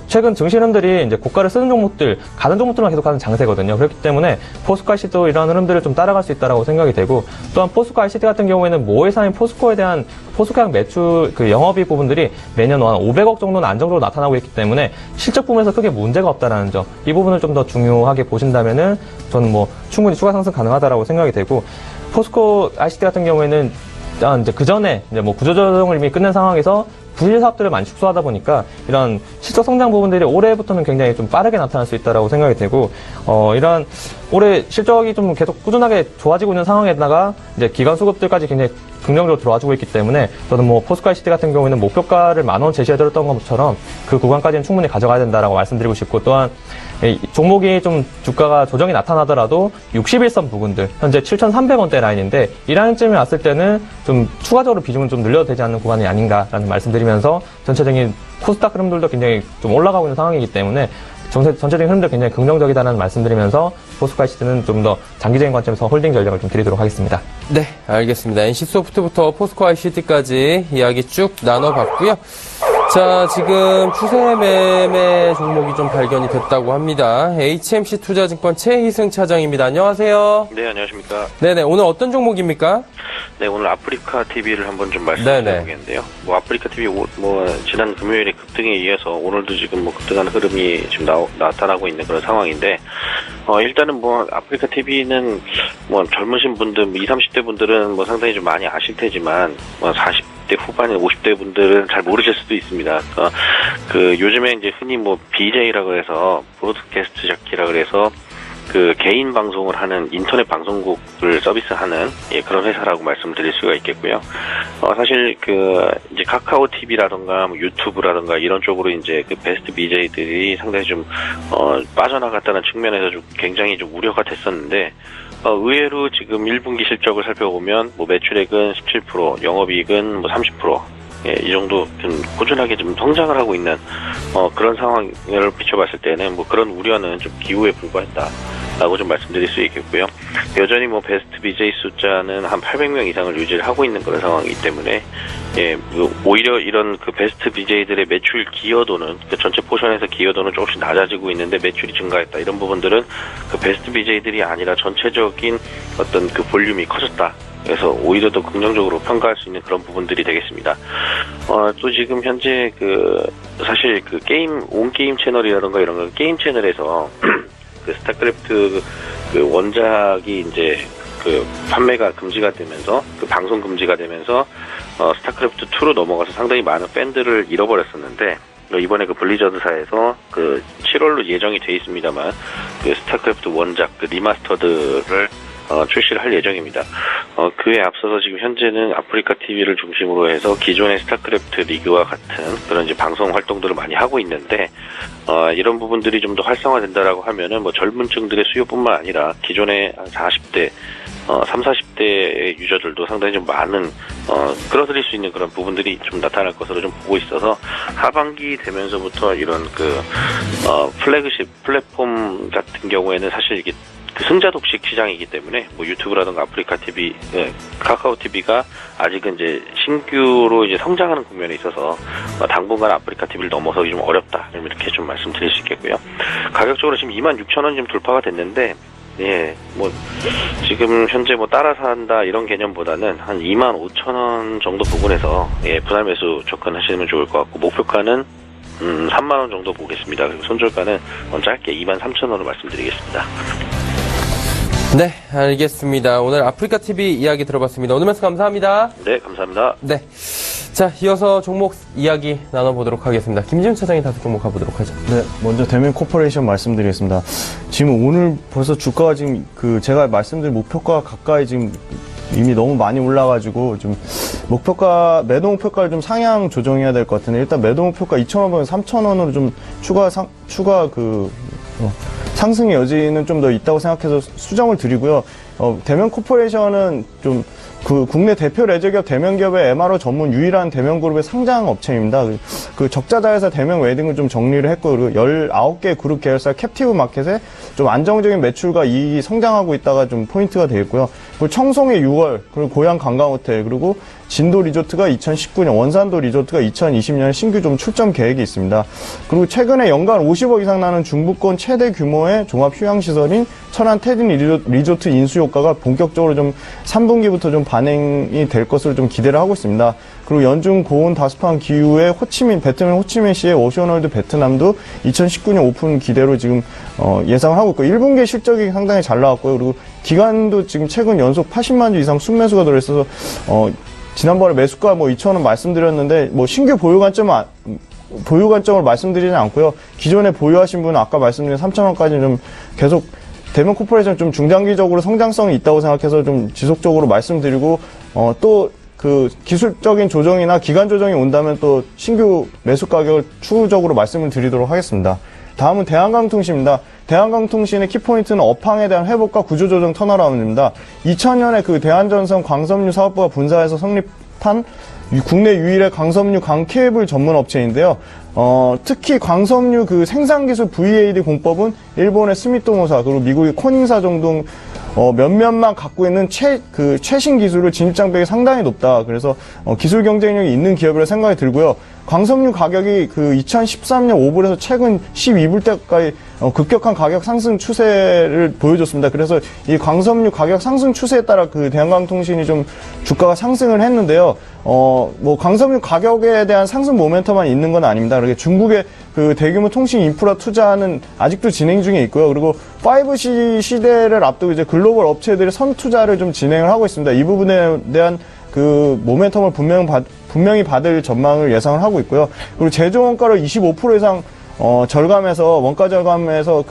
최근 증시 흐름들이 이제 고가를 쓰는 종목들, 가는 종목들만 계속 가는 장세거든요. 그렇기 때문에 포스코 ICT도 이러한 흐름들을 좀 따라갈 수 있다라고 생각이 되고, 또한 포스코 ICT 같은 경우에는 모회사인 포스코에 대한 포스코형 매출 영업이익 부분들이 매년 한 500억 정도는 안정적으로 나타나고 있기 때문에 실적 부분에서 크게 문제가 없다라는 점, 이 부분을 좀 더 중요하게 보신다면은 저는 뭐 충분히 추가 상승 가능하다라고 생각이 되고, 포스코 ICT 같은 경우에는 이제 그 전에 이제 뭐 구조조정을 이미 끝낸 상황에서 부실 사업들을 많이 축소하다 보니까 이런 실적 성장 부분들이 올해부터는 굉장히 좀 빠르게 나타날 수 있다라고 생각이 되고, 이런 올해 실적이 좀 계속 꾸준하게 좋아지고 있는 상황에다가 이제 기관 수급들까지 굉장히 긍정적으로 들어와주고 있기 때문에 저는 뭐 포스코 ICT 같은 경우에는 목표가를 10,000원 제시해드렸던 것처럼 그 구간까지는 충분히 가져가야 된다라고 말씀드리고 싶고, 또한 종목이 좀 주가가 조정이 나타나더라도 61선 부근들, 현재 7,300원대 라인인데 이 라인쯤에 왔을 때는 좀 추가적으로 비중을 좀 늘려도 되지 않는 구간이 아닌가라는 말씀드리면서 전체적인 코스닥 흐름들도 굉장히 좀 올라가고 있는 상황이기 때문에 전체적인 흐름도 굉장히 긍정적이다는 말씀드리면서 포스코 ICT는 좀 더 장기적인 관점에서 홀딩 전략을 좀 드리도록 하겠습니다. 네, 알겠습니다. NC소프트부터 포스코 ICT까지 이야기 쭉 나눠봤고요. 자, 지금 추세 매매 종목이 좀 발견이 됐다고 합니다. HMC 투자증권 최희승 차장입니다. 안녕하세요. 네, 안녕하십니까. 네네, 오늘 어떤 종목입니까? 네, 오늘 아프리카 TV를 한번 좀 말씀드려보겠는데요. 뭐 아프리카 TV 뭐 지난 금요일에 급등에 이어서 오늘도 지금 뭐 급등하는 흐름이 지금 나타나고 있는 그런 상황인데, 일단은 뭐 아프리카 TV는 뭐 젊으신 분들, 20, 30대 분들은 뭐 상당히 좀 많이 아실 테지만 뭐 40대 후반에 50대 분들은 잘 모르실 수도 있습니다. 그 요즘에 이제 흔히 뭐 BJ라고 해서 브로드캐스트 자키라 그래서 그 개인 방송을 하는 인터넷 방송국을 서비스하는 그런 회사라고 말씀드릴 수가 있겠고요. 사실 그 이제 카카오 TV라든가 뭐 유튜브라든가 이런 쪽으로 이제 그 베스트 BJ들이 상당히 좀 빠져나갔다는 측면에서 좀 굉장히 좀 우려가 됐었는데, 의외로 지금 1분기 실적을 살펴보면 뭐 매출액은 17%, 영업이익은 뭐 30%. 이 정도 좀 꾸준하게 좀 성장을 하고 있는 그런 상황을 비춰봤을 때는 뭐 그런 우려는 좀 기우에 불과했다라고 좀 말씀드릴 수 있겠고요. 여전히 뭐 베스트 BJ 숫자는 한 800명 이상을 유지를 하고 있는 그런 상황이기 때문에 오히려 이런 그 베스트 BJ들의 매출 기여도는 그 전체 포션에서 기여도는 조금씩 낮아지고 있는데 매출이 증가했다, 이런 부분들은 그 베스트 BJ들이 아니라 전체적인 어떤 그 볼륨이 커졌다, 그래서 오히려 더 긍정적으로 평가할 수 있는 그런 부분들이 되겠습니다. 또 지금 현재 사실 온 게임 채널이라던가 이런 거 게임 채널에서 스타크래프트 원작이 이제 판매가 금지가 되면서 방송 금지가 되면서 스타크래프트 2로 넘어가서 상당히 많은 팬들을 잃어버렸었는데 이번에 블리자드사에서 7월로 예정이 돼 있습니다만 스타크래프트 원작 리마스터드를 출시를 할 예정입니다. 그에 앞서서 지금 현재는 아프리카 TV를 중심으로 해서 기존의 스타크래프트 리그와 같은 그런 이제 방송 활동들을 많이 하고 있는데, 이런 부분들이 좀 더 활성화된다라고 하면은 젊은 층들의 수요뿐만 아니라 기존의 40대, 40대의 유저들도 상당히 좀 많은, 끌어들일 수 있는 그런 부분들이 좀 나타날 것으로 좀 보고 있어서 하반기 되면서부터 이런 플래그십 플랫폼 같은 경우에는 사실 이게 승자 독식 시장이기 때문에 유튜브라든가 아프리카 TV, 카카오 TV가 아직은 이제 신규로 이제 성장하는 국면에 있어서 당분간 아프리카 TV를 넘어서기 좀 어렵다 이렇게 좀 말씀드릴 수 있겠고요. 가격적으로 지금 26,000원 좀 돌파가 됐는데 지금 현재 따라서 한다 이런 개념보다는 한 25,000원 정도 부분에서 분할 매수 접근하시면 좋을 것 같고 목표가는 3만원 정도 보겠습니다. 그리고 손절가는 짧게 23,000원으로 말씀드리겠습니다. 네, 알겠습니다. 오늘 아프리카 TV 이야기 들어봤습니다. 오늘 말씀 감사합니다. 네, 감사합니다. 네. 자, 이어서 종목 이야기 나눠보도록 하겠습니다. 김지훈 차장이 다섯 종목 가보도록 하죠. 네, 먼저 대면 코퍼레이션 말씀드리겠습니다. 지금 오늘 벌써 주가가 지금 제가 말씀드린 목표가 가까이 지금 이미 너무 많이 올라가지고 좀 매도 목표가를 좀 상향 조정해야 될 것 같은데 일단 매도 목표가 2,500원, 3,000원으로 좀 추가 상승의 여지는 좀 더 있다고 생각해서 수정을 드리고요. 대면 코퍼레이션은 좀 국내 대표 레저기업 대면기업의 MRO 전문 유일한 대면그룹의 상장 업체입니다. 적자자회사 대면 웨딩을 좀 정리를 했고, 그리고 19개 그룹 계열사 캡티브 마켓에 좀 안정적인 매출과 이익이 성장하고 있다가 좀 포인트가 되겠고요. 그리고 청송의 6월, 그리고 고양 관광호텔, 그리고 진도 리조트가 2019년, 원산도 리조트가 2020년 신규 좀 출점 계획이 있습니다. 그리고 최근에 연간 50억 이상 나는 중부권 최대 규모의 종합 휴양시설인 천안 테딘 리조트 인수 효과가 본격적으로 좀 3분기부터 좀 반영이 될 것으로 좀 기대를 하고 있습니다. 그리고 연중 고온 다습한 기후에 베트남 호치민시의 오션월드 베트남도 2019년 오픈 기대로 지금 예상을 하고 있고 1분기 실적이 상당히 잘 나왔고요. 그리고 기간도 지금 최근 연속 80만 주 이상 순매수가 들어있어서 지난번에 매수가 2,000원 말씀드렸는데 신규 보유 관점을 말씀드리진 않고요. 기존에 보유하신 분은 아까 말씀드린 3,000원까지 좀 계속 대면 코퍼레이션 좀 중장기적으로 성장성이 있다고 생각해서 좀 지속적으로 말씀드리고 또 기술적인 조정이나 기간 조정이 온다면 또 신규 매수 가격을 추후적으로 말씀을 드리도록 하겠습니다. 다음은 대한강통신입니다. 대한강통신의 키포인트는 업황에 대한 회복과 구조조정 턴어라운드입니다. 2000년에 대한전선 광섬유 사업부가 분사해서 성립한 국내 유일의 광섬유 강케이블 전문 업체인데요. 특히 광섬유 생산기술 VAD 공법은 일본의 스미토모사 그리고 미국의 코닝사 정도 몇몇만 갖고 있는 최신 기술을 진입 장벽이 상당히 높다. 그래서 기술 경쟁력이 있는 기업이라 생각이 들고요. 광섬유 가격이 2013년 5불에서 최근 12불 때까지 급격한 가격 상승 추세를 보여줬습니다. 그래서 이 광섬유 가격 상승 추세에 따라 대한강통신이 좀 주가가 상승을 했는데요. 광섬유 가격에 대한 상승 모멘텀만 있는 건 아닙니다. 그렇게 중국의 대규모 통신 인프라 투자는 아직도 진행 중에 있고요. 그리고 5G 시대를 앞두고 이제 글로벌 업체들이 선 투자를 좀 진행을 하고 있습니다. 이 부분에 대한 모멘텀을 분명히 받을 전망을 예상을 하고 있고요. 그리고 제조 원가를 25% 이상 원가 절감에서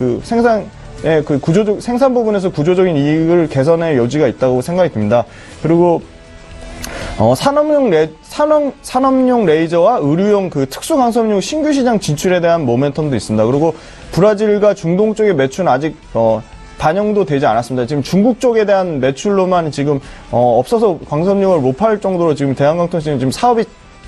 생산 부분에서 구조적인 이익을 개선할 여지가 있다고 생각이 듭니다. 그리고 산업용 레이저와 의류용 특수 광섬유 신규 시장 진출에 대한 모멘텀도 있습니다. 그리고 브라질과 중동 쪽의 매출은 아직 반영도 되지 않았습니다. 지금 중국 쪽에 대한 매출로만 지금 없어서 광섬유를 못 팔 정도로 지금 대한강통신은 지금 사업이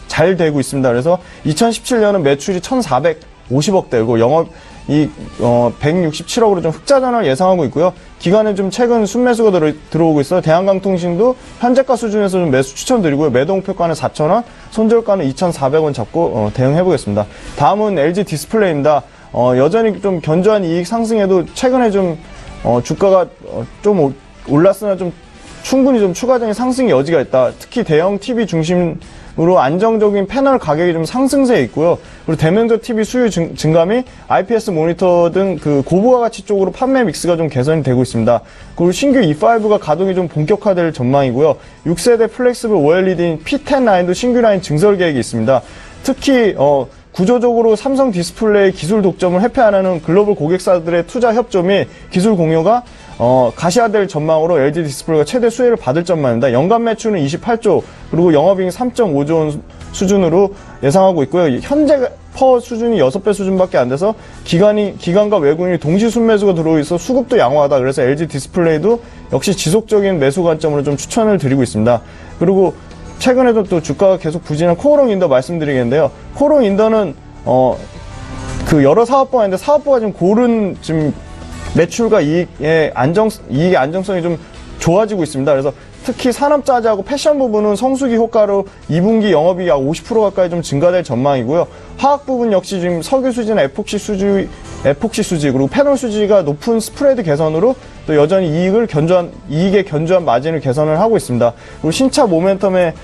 잘 되고 있습니다. 그래서 2017년은 매출이 1,450억대고 영업이 167억으로 좀 흑자전환을 예상하고 있고요. 기간은 좀 최근 순매수가 들어오고 있어요. 대한강통신도 현재가 수준에서 좀 매수 추천드리고요. 매도 목표가는 4,000원, 손절가는 2,400원 잡고 대응해보겠습니다. 다음은 LG 디스플레이입니다. 여전히 좀 견조한 이익 상승에도 최근에 좀 주가가 좀 올랐으나 좀 충분히 좀 추가적인 상승 여지가 있다. 특히 대형 TV 중심으로 안정적인 패널 가격이 좀 상승세에 있고요. 그리고 대면적 TV 수요 증가 및 IPS 모니터 등 그 고부가 가치 쪽으로 판매 믹스가 좀 개선이 되고 있습니다. 그리고 신규 E5가 가동이 좀 본격화될 전망이고요. 6세대 플렉시블 OLED인 P10 라인도 신규 라인 증설 계획이 있습니다. 특히 구조적으로 삼성 디스플레이 기술 독점을 회피하는 글로벌 고객사들의 투자 협조 및 기술 공유가 가시화될 전망으로 LG 디스플레이가 최대 수혜를 받을 전망입니다. 연간 매출은 28조, 그리고 영업이익 3.5조 원 수준으로 예상하고 있고요. 현재 퍼 수준이 6배 수준밖에 안 돼서 기관과 외국인이 동시 순매수가 들어오 있어 수급도 양호하다. 그래서 LG 디스플레이도 역시 지속적인 매수 관점으로 좀 추천을 드리고 있습니다. 그리고 최근에도 또 주가가 계속 부진한 코오롱 인더 말씀드리겠는데요. 코오롱 인더는 그 여러 사업부가 있는데 사업부가 지금 고른 지금 매출과 이익의 안정성이 좀 좋아지고 있습니다. 그래서 특히 산업자재하고 패션 부분은 성수기 효과로 2분기 영업이익이 약 50% 가까이 좀 증가될 전망이고요. 화학 부분 역시 지금 석유 수지나 에폭시 수지 그리고 패널 수지가 높은 스프레드 개선으로 또 여전히 이익의 견조한 마진을 개선을 하고 있습니다. 그리고 신차 모멘텀의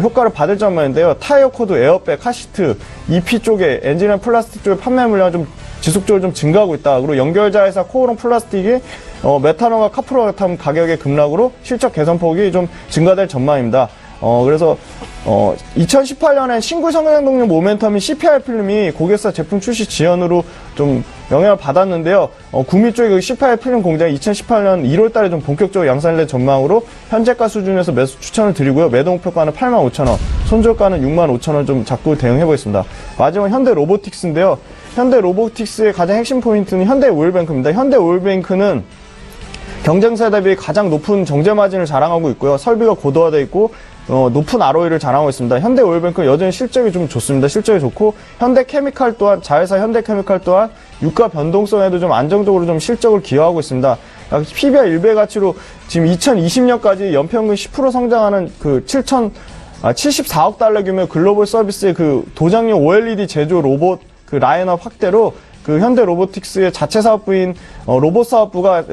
효과를 받을 전망인데요. 타이어 코드, 에어백, 카시트, EP 쪽에 엔진이나 플라스틱 쪽의 판매 물량이 좀 지속적으로 좀 증가하고 있다. 그리고 연결자 회사 코오롱 플라스틱이 메탄올과 카프로탄 가격의 급락으로 실적 개선폭이 좀 증가될 전망입니다. 그래서 2018년에 신구 성장 동력 모멘텀인 CPR 필름이 고객사 제품 출시 지연으로 좀 영향을 받았는데요. 구미 쪽의 그 CPR 필름 공장이 2018년 1월 달에 좀 본격적으로 양산될 전망으로 현재가 수준에서 매수 추천을 드리고요. 매도 목표가는 85,000원, 손절가는 65,000원 좀 잡고 대응해 보겠습니다. 마지막 현대 로보틱스인데요. 현대 로보틱스의 가장 핵심 포인트는 현대 오일뱅크입니다. 현대 오일뱅크는 경쟁사 대비 가장 높은 정제 마진을 자랑하고 있고요. 설비가 고도화되어 있고 높은 ROE를 자랑하고 있습니다. 현대 오일뱅크는 여전히 실적이 좀 좋습니다. 실적이 좋고 현대케미칼 또한 자회사 현대케미칼 또한 유가 변동성에도 좀 안정적으로 좀 실적을 기여하고 있습니다. PBR 1배 가치로 지금 2020년까지 연평균 10% 성장하는 그 74억 달러 규모의 글로벌 서비스의 그 도장용 OLED 제조 로봇 그 라인업 확대로 그 현대 로보틱스의 자체 사업부인 로봇 사업부가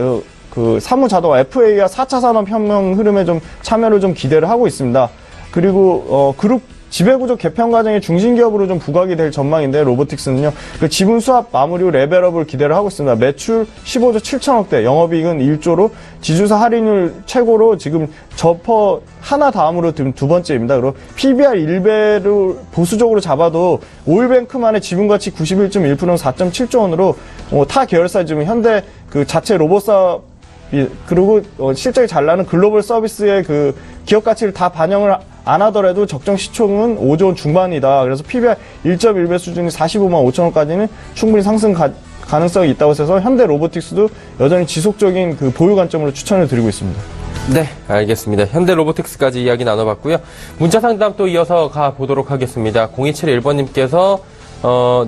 그 사무자동화 FA와 4차 산업혁명 흐름에 좀 참여를 좀 기대를 하고 있습니다. 그리고 그룹 지배구조 개편 과정의 중심기업으로 좀 부각이 될 전망인데 로보틱스는요. 그 지분 수합 마무리 후 레벨업을 기대를 하고 있습니다. 매출 15조 7천억대, 영업이익은 1조로 지주사 할인율 최고로 지금 저퍼 하나 다음으로 지금 두 번째입니다. 그리고 PBR 1배를 보수적으로 잡아도 오일뱅크만의 지분가치 91.1%는 4.7조 원으로 타 계열사 지금 현대 그 자체 로봇 사업 그리고 실적이 잘 나는 글로벌 서비스의 그 기업 가치를 다 반영을 안 하더라도 적정 시총은 5조 원 중반이다. 그래서 PBR 1.1배 수준이 45만 5천 원까지는 충분히 상승 가능성이 있다고 해서 현대 로보틱스도 여전히 지속적인 그 보유 관점으로 추천을 드리고 있습니다. 네, 알겠습니다. 현대 로보틱스까지 이야기 나눠봤고요. 문자 상담 또 이어서 가보도록 하겠습니다. 0271번님께서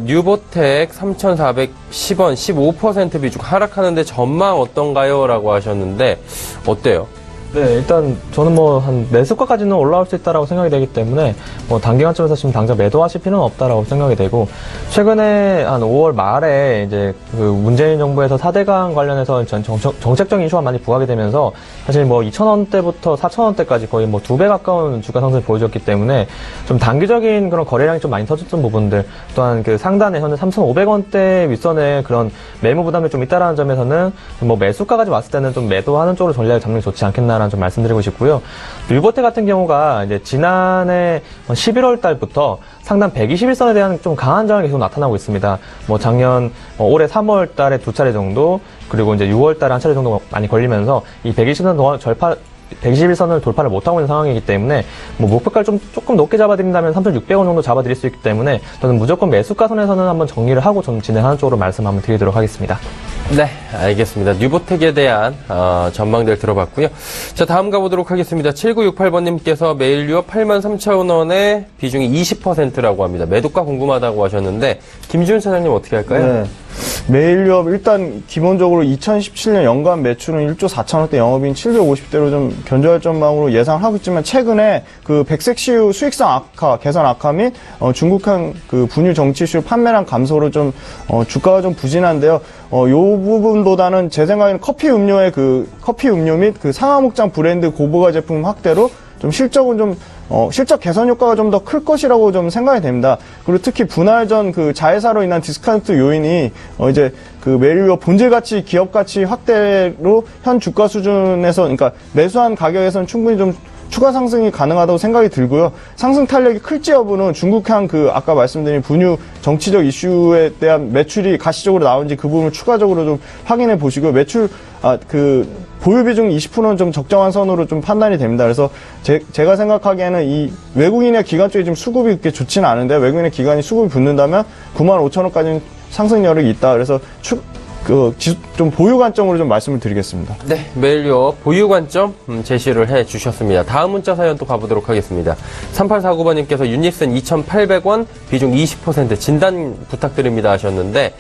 뉴보텍 3,410원 15% 비중 하락하는데 전망 어떤가요? 라고 하셨는데 어때요? 네, 일단 저는 뭐 한 매수가까지는 올라올 수 있다라고 생각이 되기 때문에 뭐 단기 관점에서 지금 당장 매도하실 필요는 없다라고 생각이 되고, 최근에 한 5월 말에 이제 그 문재인 정부에서 4대강 관련해서 정책적인 이슈가 많이 부각이 되면서 사실 뭐 2,000원대부터 4,000원대까지 거의 뭐 2배 가까운 주가 상승을 보여줬기 때문에 좀 단기적인 그런 거래량이 좀 많이 터졌던 부분들, 또한 그 상단에 현재 3,500원대 윗선에 그런 매물 부담이 좀 있다라는 점에서는 뭐 매수가까지 왔을 때는 좀 매도하는 쪽으로 전략을 잡는 게 좋지 않겠나라는 좀 말씀드리고 싶고요. 뉴보텍 같은 경우가 이제 지난해 11월 달부터 상단 121선에 대한 좀 강한 저항이 계속 나타나고 있습니다. 뭐 작년 올해 3월 달에 2차례 정도, 그리고 이제 6월 달에 1차례 정도 많이 걸리면서 이 121선을 돌파를 못하고 있는 상황이기 때문에 뭐 목표가를 조금 높게 잡아드린다면 3,600원 정도 잡아드릴 수 있기 때문에 저는 무조건 매수가 선에서는 한번 정리를 하고 좀 진행하는 쪽으로 말씀 한번 드리도록 하겠습니다. 네, 알겠습니다. 뉴보텍에 대한 전망들 들어봤고요. 자, 다음 가보도록 하겠습니다. 7968번님께서 매일 유업 83,000원에 비중이 20%라고 합니다. 매도가 궁금하다고 하셨는데 김지훈 차장님 어떻게 할까요? 네. 매일 유업 일단 기본적으로 2017년 연간 매출은 1조 4천억대, 영업이익 750대로 좀 견조할 전망으로 예상하고 있지만 최근에 그 백색 CU 수익성 악화, 개선 악화 및 중국한 그 분유 정치 이슈 판매량 감소로 좀 주가가 좀 부진한데요. 요 부분보다는 제 생각에는 커피 음료 및 그 상하목장 브랜드 고부가 제품 확대로 좀 실적은 좀 실적 개선 효과가 좀 더 클 것이라고 좀 생각이 됩니다. 그리고 특히 분할 전 그 자회사로 인한 디스카운트 요인이 이제 그 매일유업 본질 가치, 기업 가치 확대로 현 주가 수준에서, 그러니까 매수한 가격에서는 충분히 좀 추가 상승이 가능하다고 생각이 들고요. 상승 탄력이 클지 여부는 중국향 그 아까 말씀드린 분유 정치적 이슈에 대한 매출이 가시적으로 나온지 그 부분을 추가적으로 좀 확인해 보시고요. 매출 그 보유 비중 20%는 좀 적정한 선으로 좀 판단이 됩니다. 그래서 제가 생각하기에는 이 외국인의 기관 쪽이 좀 수급이 그렇게 좋지는 않은데, 외국인의 기관이 수급이 붙는다면 95,000원까지는 상승 여력이 있다. 그래서 좀 보유 관점으로 좀 말씀을 드리겠습니다. 네, 매일유업 보유 관점 제시를 해 주셨습니다. 다음 문자 사연 또 가보도록 하겠습니다. 3849번님께서 유니슨 2,800원, 비중 20% 진단 부탁드립니다 하셨는데,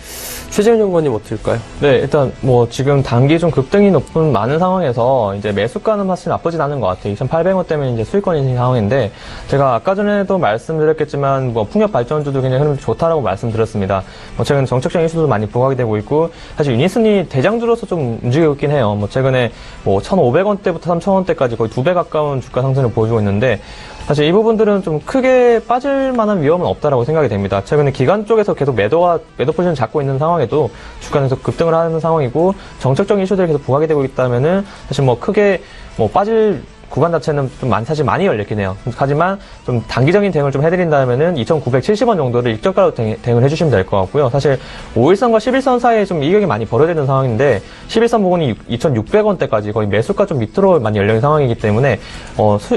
최재훈 연구원님 어떨까요? 네, 일단 뭐 지금 단기 좀 급등이 많은 상황에서 이제 매수가는 사실 나쁘진 않은 것 같아요. 2,800원 때문에 이제 수익권인 상황인데, 제가 아까 전에도 말씀드렸겠지만 뭐 풍력 발전주도 굉장히 흐름이 좋다라고 말씀드렸습니다. 뭐 최근 정책적인 이슈도 많이 부각이 되고 있고, 사실 유니슨이 대장주로서 좀 움직이고 있긴 해요. 뭐 최근에 뭐 1,500원대부터 3,000원대까지 거의 2배 가까운 주가 상승을 보여주고 있는데, 사실 이 부분들은 좀 크게 빠질 만한 위험은 없다라고 생각이 됩니다. 최근에 기관 쪽에서 계속 매도 포지션을 잡고 있는 상황에도 주가는 계속 급등을 하는 상황이고, 정책적인 이슈들이 계속 부각이 되고 있다면은 사실 뭐 크게 뭐 빠질 구간 자체는 좀 사실 많이 열렸긴 해요. 하지만 좀 단기적인 대응을 좀 해드린다면은 2,970원 정도를 일정가로 대응을 해주시면 될 것 같고요. 사실 5일선과 11선 사이에 좀 이격이 많이 벌어지는 상황인데, 11선 부분이 2,600원대까지 거의 매수가 좀 밑으로 많이 열린 상황이기 때문에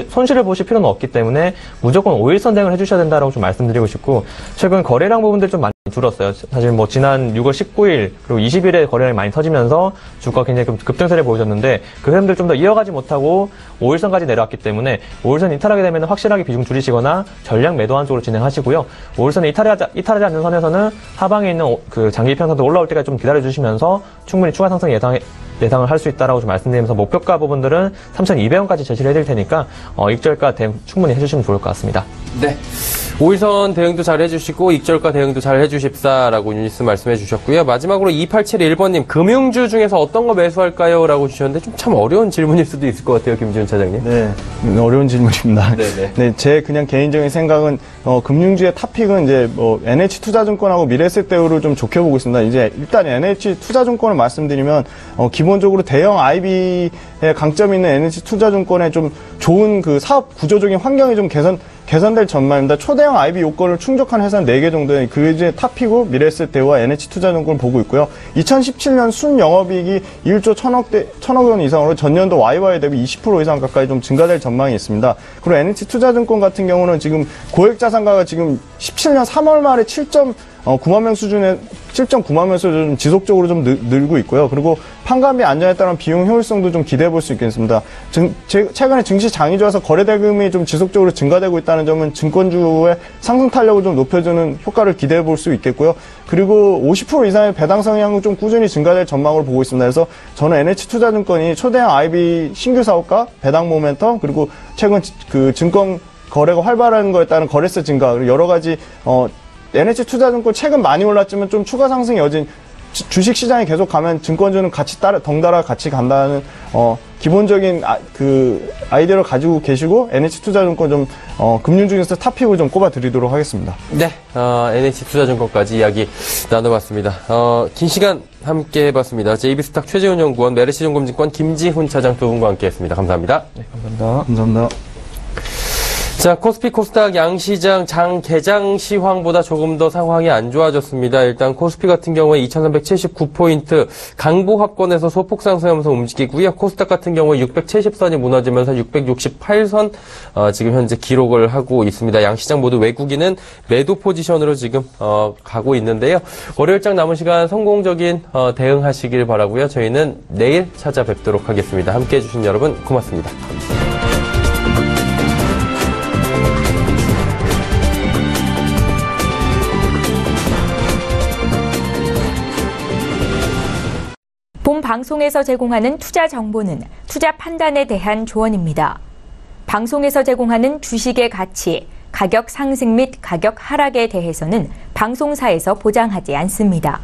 손실을 보실 필요는 없기 때문에 무조건 5일선 대응을 해주셔야 된다라고 좀 말씀드리고 싶고, 최근 거래량 부분들 좀 많이 줄었어요. 사실 뭐 지난 6월 19일 그리고 20일에 거래량이 많이 터지면서 주가가 굉장히 급등세를 보여줬는데, 그 흐름들 좀 더 이어가지 못하고 5일선까지 내려왔기 때문에 5일선 이탈하게 되면 확실하게 비중 줄이시거나 전량 매도한 쪽으로 진행하시고요. 5일선에 이탈하지 않는 선에서는 하방에 있는 그 장기 평선도 올라올 때까지 좀 기다려주시면서 충분히 추가 상승 예상을 할 수 있다라고 좀 말씀드리면서, 목표가 부분들은 3,200원까지 제시를 해드릴 테니까 익절가 대응 충분히 해주시면 좋을 것 같습니다. 네. 5일선 대응도 잘 해주시고 익절가 대응도 잘 해주십사라고 유니슨 말씀해 주셨고요. 마지막으로 2871번님, 금융주 중에서 어떤 거 매수할까요? 라고 주셨는데, 좀 참 어려운 질문일 수도 있을 것 같아요, 김지훈 차장님. 네, 어려운 질문입니다. 네네. 네, 제 그냥 개인적인 생각은 금융주의 탑픽은 이제 뭐 NH투자증권하고 미래에셋대우를 좀 좋게 보고 있습니다. 이제 일단 NH투자증권을 말씀드리면 기본적으로 대형 IB의 강점이 있는 NH투자증권의 좀 좋은 그 사업 구조적인 환경이 좀 개선될 전망입니다. 초대형 IB 요건을 충족한 회사는 4개 정도의 그 중에 탑이고 미래에셋대우와 NH투자증권을 보고 있고요. 2017년 순영업이익이 1조 1,000억 원 이상으로 전년도 YY 대비 20% 이상 가까이 좀 증가될 전망이 있습니다. 그리고 NH투자증권 같은 경우는 지금 고액 자산가가 지금 17년 3월 말에 7.9만 명 수준의 좀 지속적으로 좀 늘고 있고요. 그리고 판관비 안정에 따른 비용 효율성도 좀 기대해 볼 수 있겠습니다. 최근에 증시 장이 좋아서 거래 대금이 좀 지속적으로 증가되고 있다는 점은 증권주의 상승 탄력을 좀 높여주는 효과를 기대해 볼 수 있겠고요. 그리고 50% 이상의 배당 성향은 좀 꾸준히 증가될 전망으로 보고 있습니다. 그래서 저는 NH투자증권이 초대형 IB 신규 사업가, 배당 모멘텀, 그리고 최근 그 증권 거래가 활발한 거에 따른 거래세 증가, 그리고 여러 가지 NH투자증권 최근 많이 올랐지만 좀 추가 상승 여진, 주식 시장이 계속 가면 증권주는 덩달아 같이 간다는 기본적인 그 아이디어를 가지고 계시고, NH투자증권 좀 금융 중에서 탑픽을 좀 꼽아드리도록 하겠습니다. 네, NH투자증권까지 이야기 나눠봤습니다. 긴 시간 함께 해봤습니다. JB스탁 최재훈 연구원, 메르시증권증권 김지훈 차장 두 분과 함께했습니다. 감사합니다. 네, 감사합니다. 감사합니다. 자, 코스피 코스닥 양시장 장 개장 시황보다 조금 더 상황이 안 좋아졌습니다. 일단 코스피 같은 경우에 2,379포인트 강보합권에서 소폭 상승하면서 움직이고요. 코스닥 같은 경우에 670선이 무너지면서 668선 지금 현재 기록을 하고 있습니다. 양시장 모두 외국인은 매도 포지션으로 지금 가고 있는데요. 월요일장 남은 시간 성공적인 대응하시길 바라고요. 저희는 내일 찾아뵙도록 하겠습니다. 함께해 주신 여러분 고맙습니다. 방송에서 제공하는 투자 정보는 투자 판단에 대한 조언입니다. 방송에서 제공하는 주식의 가치, 가격 상승 및 가격 하락에 대해서는 방송사에서 보장하지 않습니다.